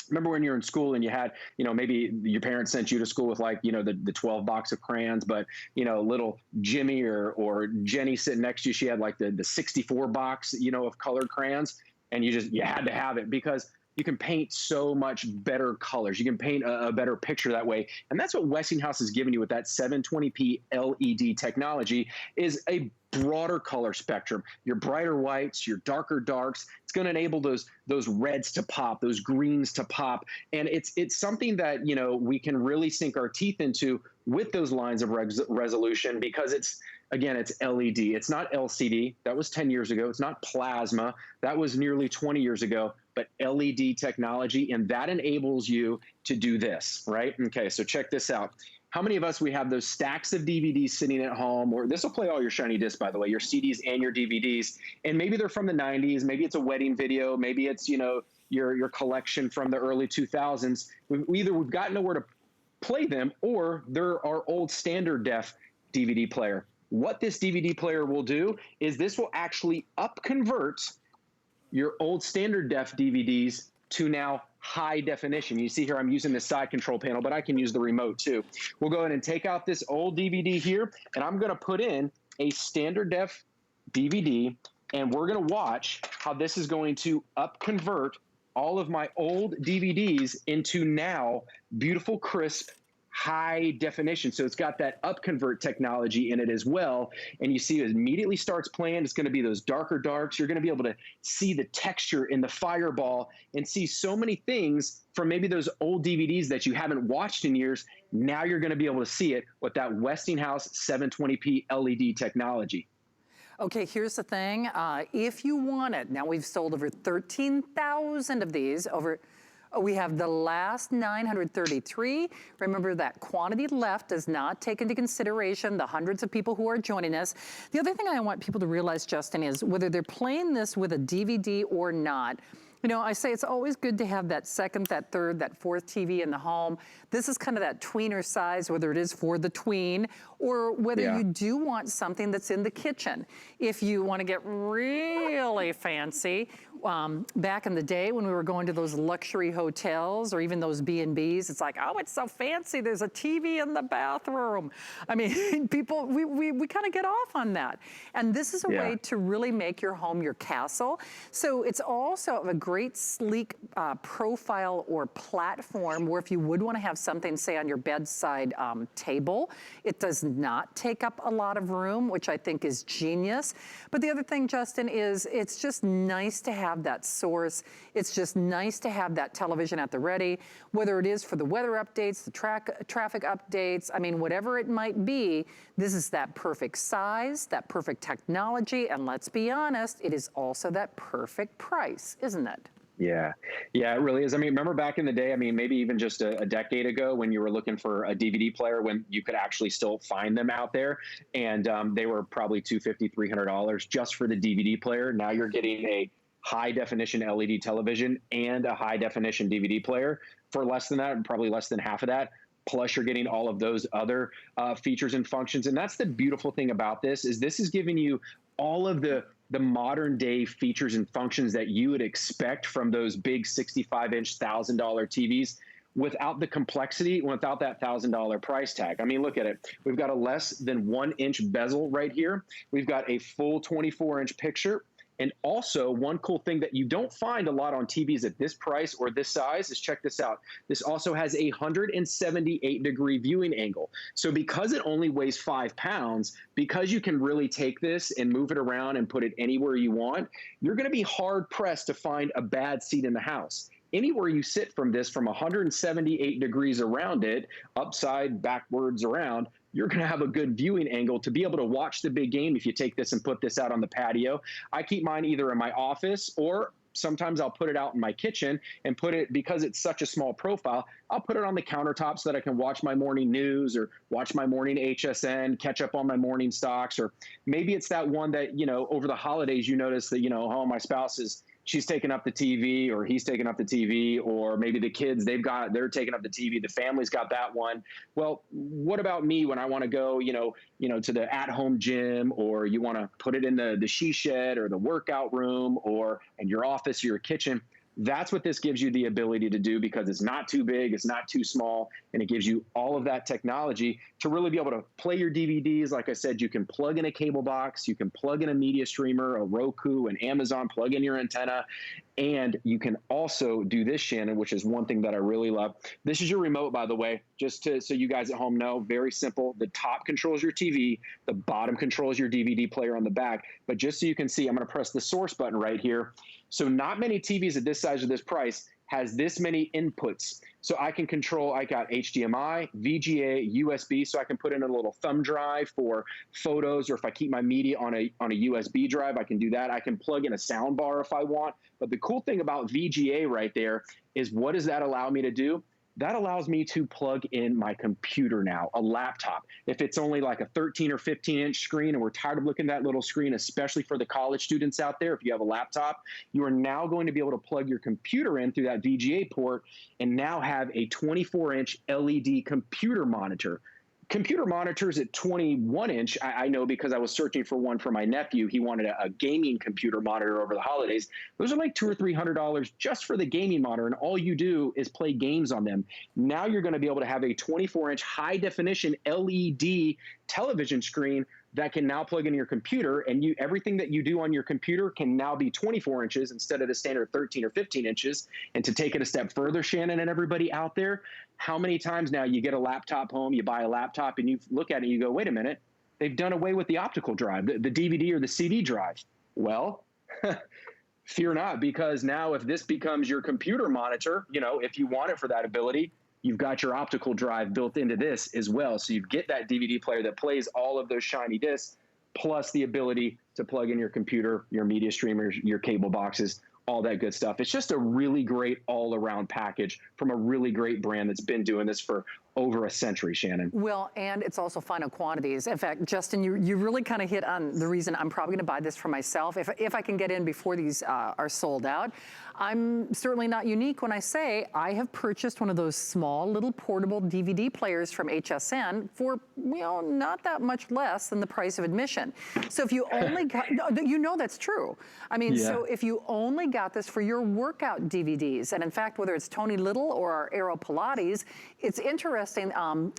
remember when you were in school and you had, maybe your parents sent you to school with the 12 box of crayons, but, little Jimmy or Jenny sitting next to you, she had like the 64 box, of colored crayons, and you had to have it, because you can paint so much better colors. You can paint a better picture that way. And that's what Westinghouse has given you with that 720p LED technology, is a broader color spectrum. Your brighter whites, your darker darks. It's going to enable those reds to pop, those greens to pop. And it's something that, we can really sink our teeth into with those lines of resolution, because it's LED. It's not LCD. That was 10 years ago. It's not plasma. That was nearly 20 years ago. But LED technology, and that enables you to do this, right? Okay, so check this out. How many of us, we have those stacks of DVDs sitting at home, or this will play all your shiny discs, by the way, your CDs and your DVDs, and maybe they're from the 90s, maybe it's a wedding video, maybe it's, your collection from the early 2000s. We've gotten nowhere to play them, or they're our old standard def DVD player. What this DVD player will do is this will actually convert your old standard def DVDs to now high definition. You see here, I'm using the side control panel, but I can use the remote too. We'll go ahead and take out this old DVD here, and I'm going to put in a standard def DVD, and we're going to watch how this is going to convert all of my old DVDs into now beautiful, crisp, high definition. So it's got that convert technology in it as well. And you see it immediately starts playing. It's going to be those darker darks. You're going to be able to see the texture in the fireball and see so many things from maybe those old DVDs that you haven't watched in years. Now you're going to be able to see it with that Westinghouse 720p LED technology. Okay, here's the thing. If you want it, now we've sold over 13,000 of these. We have the last 933. Remember, that quantity left does not take into consideration the hundreds of people who are joining us. The other thing I want people to realize, Justin, is whether they're playing this with a DVD or not, I say it's always good to have that second, that third, that fourth TV in the home. This is kind of that tweener size, whether it is for the tween or whether you do want something that's in the kitchen. If you want to get really fancy, back in the day when we were going to those luxury hotels or even those B&Bs, it's like, oh, it's so fancy. There's a TV in the bathroom. I mean, people, we kind of get off on that. And this is a way to really make your home your castle. So it's also a great sleek profile or platform where if you would want to have something, say, on your bedside table, it does not take up a lot of room, which I think is genius. But the other thing, Justin, is it's just nice to have that source. It's just nice to have that television at the ready, whether it is for the weather updates, the traffic updates, I mean, whatever it might be, this is that perfect size, that perfect technology, and let's be honest, it is also that perfect price, isn't it? Yeah, it really is. I mean, remember back in the day, I mean, maybe even just a decade ago when you were looking for a DVD player, when you could actually still find them out there, and they were probably $250, $300 just for the DVD player. Now you're getting a high definition LED television and a high definition DVD player for less than that, and probably less than half of that. Plus you're getting all of those other features and functions. And that's the beautiful thing about this is giving you all of the the modern day features and functions that you would expect from those big 65-inch $1,000 TVs without the complexity, without that $1,000 price tag. I mean, look at it. We've got a less than 1-inch bezel right here. We've got a full 24-inch picture. And also, one cool thing that you don't find a lot on TVs at this price or this size is, check this out. This also has a 178-degree viewing angle. So because it only weighs 5 pounds, because you can really take this and move it around and put it anywhere you want, you're going to be hard-pressed to find a bad seat in the house. Anywhere you sit from this, from 178 degrees around it, upside, backwards, around, you're going to have a good viewing angle to be able to watch the big game if you take this and put this out on the patio. I keep mine either in my office, or sometimes I'll put it out in my kitchen and put it, because it's such a small profile, I'll put it on the countertop so that I can watch my morning news or watch my morning HSN, catch up on my morning stocks. Or maybe it's that one that, you know, over the holidays, you notice that, you know, oh, my spouse is, she's taking up the TV, or he's taking up the TV, or maybe the kids, they're taking up the TV. The family's got that one. Well, what about me when I want to go, you know, to the at-home gym, or you want to put it in the she shed or the workout room, or in your office or your kitchen? That's what this gives you the ability to do, because it's not too big, it's not too small, and it gives you all of that technology to really be able to play your DVDs. Like I said, you can plug in a cable box, you can plug in a media streamer, a Roku, an Amazon, plug in your antenna, and you can also do this, Shannon, which is one thing that I really love. This is your remote, by the way, just so you guys at home know, very simple. The top controls your TV, the bottom controls your DVD player on the back. But just so you can see, I'm going to press the source button right here. So not many TVs at this size or this price has this many inputs. So I can control, I got HDMI, VGA, USB, so I can put in a little thumb drive for photos, or if I keep my media on a USB drive, I can do that. I can plug in a sound bar if I want. But the cool thing about VGA right there is, what does that allow me to do? That allows me to plug in my computer now, a laptop. If it's only like a 13 or 15-inch screen, and we're tired of looking at that little screen, especially for the college students out there, if you have a laptop, you are now going to be able to plug your computer in through that VGA port and now have a 24-inch LED computer monitor. Computer monitors at 21-inch, I know because I was searching for one for my nephew. He wanted a gaming computer monitor over the holidays. Those are like $200 or $300 just for the gaming monitor, and all you do is play games on them. Now you're going to be able to have a 24-inch high-definition LED television screen that can now plug into your computer, and everything that you do on your computer can now be 24 inches instead of the standard 13 or 15 inches. And to take it a step further, Shannon and everybody out there, how many times now you get a laptop home, you buy a laptop, and you look at it and you go, wait a minute, they've done away with the optical drive, the DVD or the CD drive. Well, fear not, because now if this becomes your computer monitor, you know, if you want it for that ability, you've got your optical drive built into this as well. So you get that DVD player that plays all of those shiny discs, plus the ability to plug in your computer, your media streamers, your cable boxes, all that good stuff. It's just a really great all-around package from a really great brand that's been doing this for over a century, Shannon. Well, and it's also final quantities. In fact, Justin, you really kind of hit on the reason I'm probably going to buy this for myself. If I can get in before these are sold out. I'm certainly not unique when I say I have purchased one of those small little portable DVD players from HSN for, you know, not that much less than the price of admission. So if you only got, you know that's true. I mean, yeah. So if you only got this for your workout DVDs, and in fact, whether it's Tony Little or our Aero Pilates, it's interesting.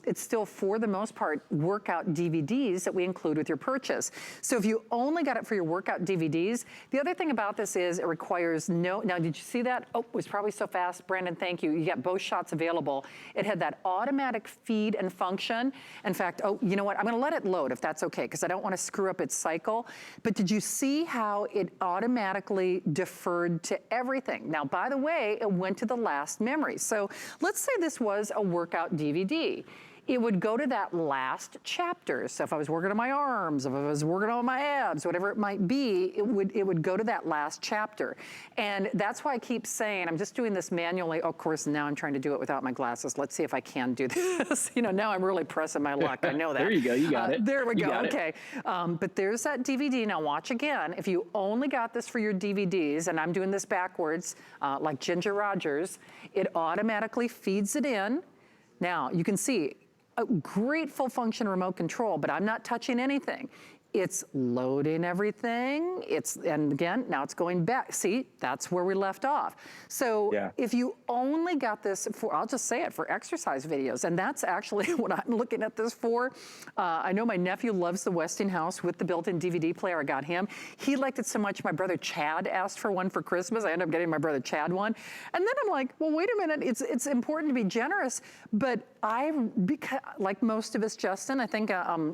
It's still, for the most part, workout DVDs that we include with your purchase. So if you only got it for your workout DVDs, the other thing about this is it requires no, now did you see that? Oh, it was probably so fast. Brandon, thank you. You got both shots available. It had that automatic feed and function. In fact, oh, you know what? I'm gonna let it load if that's okay, because I don't want to screw up its cycle. But did you see how it automatically deferred to everything? Now, by the way, it went to the last memory. So let's say this was a workout DVD. It would go to that last chapter. So if I was working on my arms, if I was working on my abs, whatever it might be, it would go to that last chapter. And that's why I keep saying, I'm just doing this manually. Of course, now I'm trying to do it without my glasses. Let's see if I can do this. You know, now I'm really pressing my luck. I know that. There you go, you got it. There we go, okay. But there's that DVD. Now watch again. If you only got this for your DVDs, and I'm doing this backwards, like Ginger Rogers, it automatically feeds it in. Now, you can see, a great full function remote control, but I'm not touching anything. It's loading everything. And again, now it's going back. See, that's where we left off. So if you only got this for, I'll just say it, for exercise videos, and that's actually what I'm looking at this for. I know my nephew loves the Westinghouse with the built-in DVD player. I got him. He liked it so much, my brother Chad asked for one for Christmas. I ended up getting my brother Chad one. And then I'm like, well, wait a minute. It's important to be generous, but because, like most of us, Justin, I think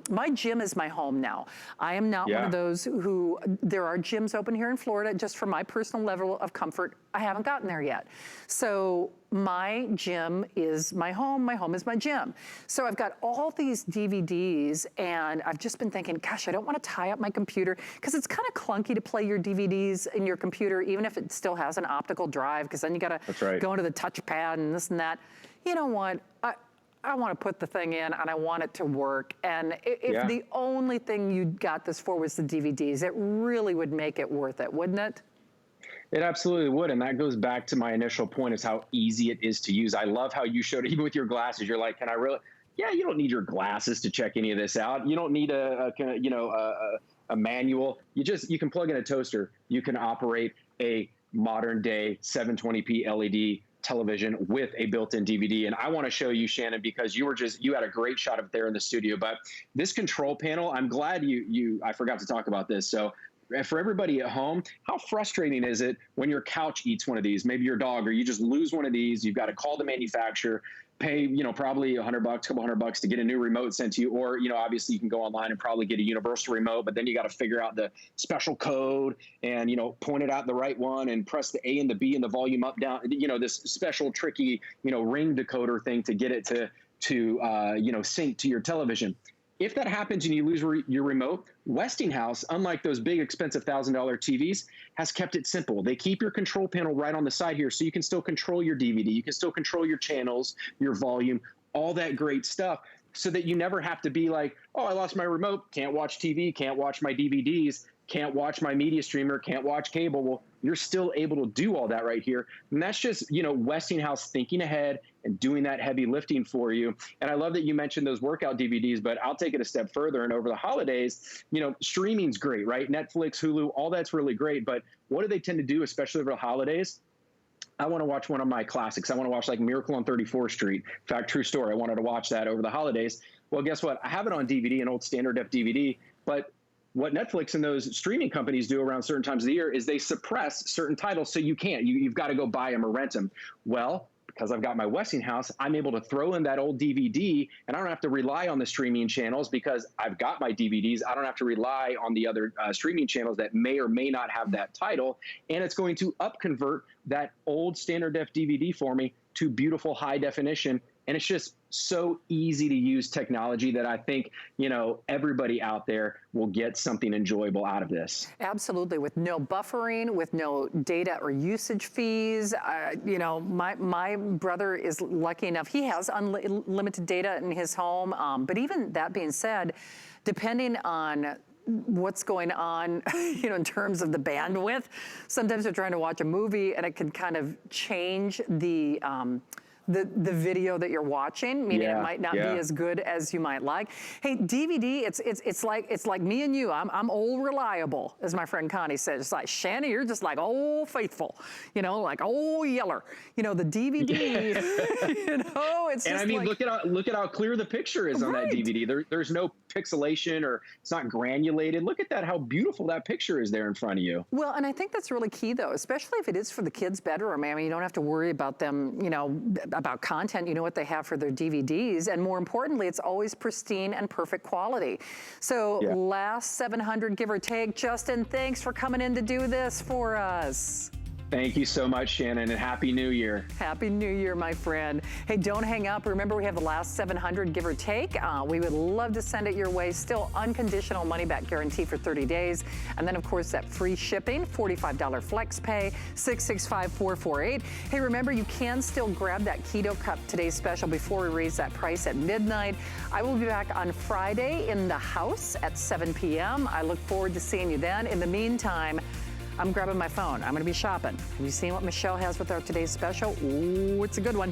my gym is my home now. I am not one of those who, there are gyms open here in Florida, just for my personal level of comfort. I haven't gotten there yet. So my gym is my home is my gym. So I've got all these DVDs, and I've just been thinking, gosh, I don't want to tie up my computer, because it's kind of clunky to play your DVDs in your computer, even if it still has an optical drive, because then you got to go into the touchpad and this and that. You know what? I want to put the thing in, and I want it to work. And if the only thing you got this for was the DVDs, it really would make it worth it, wouldn't it? It absolutely would. And that goes back to my initial point, is how easy it is to use. I love how you showed it, even with your glasses. You're like, can I really? Yeah, you don't need your glasses to check any of this out. You don't need a manual. You can plug in a toaster. You can operate a modern day 720p LED television with a built-in DVD. And I want to show you, Shannon, because you had a great shot of there in the studio. But this control panel, I'm glad I forgot to talk about this. So for everybody at home, how frustrating is it when your couch eats one of these, maybe your dog, or you just lose one of these? You've got to call the manufacturer, pay, probably $100, couple $100 to get a new remote sent to you. Or, obviously you can go online and probably get a universal remote, but then you got to figure out the special code and, point it out the right one and press the A and the B and the volume up, down, this special tricky, ring decoder thing to get it to sync to your television. If that happens and you lose your remote, Westinghouse, unlike those big expensive $1,000 TVs, has kept it simple. They keep your control panel right on the side here, so you can still control your DVD, you can still control your channels, your volume, all that great stuff, so that you never have to be like, oh, I lost my remote, can't watch TV, can't watch my DVDs, can't watch my media streamer, can't watch cable. Well, you're still able to do all that right here. And that's just, Westinghouse thinking ahead and doing that heavy lifting for you. And I love that you mentioned those workout DVDs, but I'll take it a step further. And over the holidays, streaming's great, right? Netflix, Hulu, all that's really great. But what do they tend to do, especially over the holidays? I want to watch one of my classics. I want to watch like Miracle on 34th Street. In fact, true story. I wanted to watch that over the holidays. Well, guess what? I have it on DVD, an old standard def DVD, but what Netflix and those streaming companies do around certain times of the year is they suppress certain titles, so you can't. You've got to go buy them or rent them. Well, because I've got my Westinghouse, I'm able to throw in that old DVD, and I don't have to rely on the streaming channels because I've got my DVDs. I don't have to rely on the other streaming channels that may or may not have that title, and it's going to upconvert that old standard def DVD for me to beautiful high definition. And it's just so easy to use technology that I think, everybody out there will get something enjoyable out of this. Absolutely, with no buffering, with no data or usage fees. My brother is lucky enough, he has unlimited data in his home. But even that being said, depending on what's going on, in terms of the bandwidth, sometimes they're trying to watch a movie and it can kind of change the video that you're watching, meaning it might not be as good as you might like. Hey, DVD, it's like me and you. I'm old reliable, as my friend Connie said. It's like, Shannon, you're just like old faithful, like old yeller. The DVD, it's just. And I mean, look at how clear the picture is on that DVD. There's no pixelation, or it's not granulated. Look at that, how beautiful that picture is there in front of you. Well, and I think that's really key, though, especially if it is for the kids' bedroom. I mean, you don't have to worry about them, about content. You know what they have for their DVDs, and more importantly, it's always pristine and perfect quality. So last 700, give or take. Justin, thanks for coming in to do this for us. Thank you so much, Shannon, and Happy New Year. Happy New Year, my friend. Hey, don't hang up. Remember, we have the last 700, give or take. We would love to send it your way. Still unconditional money-back guarantee for 30 days. And then, of course, that free shipping, $45 flex pay, 665-448. Hey, remember, you can still grab that Keto Cup today's special before we raise that price at midnight. I will be back on Friday in the house at 7 p.m. I look forward to seeing you then. In the meantime, I'm grabbing my phone. I'm going to be shopping. Have you seen what Michelle has with our today's special? Ooh, it's a good one.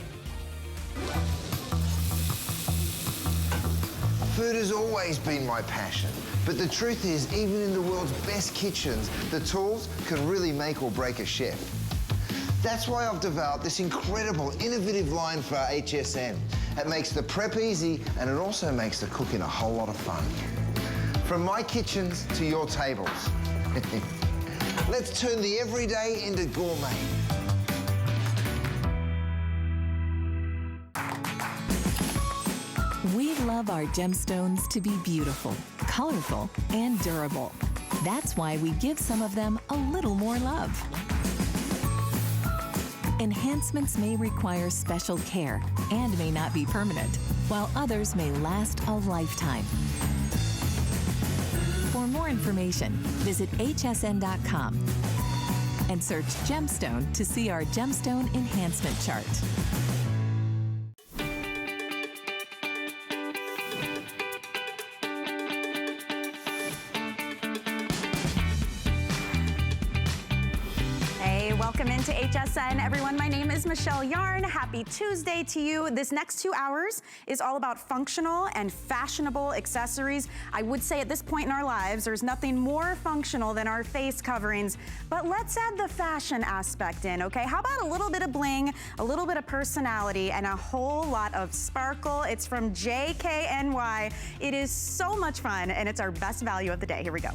Food has always been my passion. But the truth is, even in the world's best kitchens, the tools can really make or break a chef. That's why I've developed this incredible, innovative line for HSN. It makes the prep easy, and it also makes the cooking a whole lot of fun. From my kitchens to your tables. Let's turn the everyday into gourmet. We love our gemstones to be beautiful, colorful, and durable. That's why we give some of them a little more love. Enhancements may require special care and may not be permanent, while others may last a lifetime. For more information, visit hsn.com and search gemstone to see our gemstone enhancement chart. Welcome into HSN, everyone. My name is Michelle Yarn. Happy Tuesday to you. This next 2 hours is all about functional and fashionable accessories. I would say at this point in our lives, there's nothing more functional than our face coverings, but let's add the fashion aspect in, okay? How about a little bit of bling, a little bit of personality, and a whole lot of sparkle? It's from JKNY. It is so much fun, and it's our best value of the day. Here we go.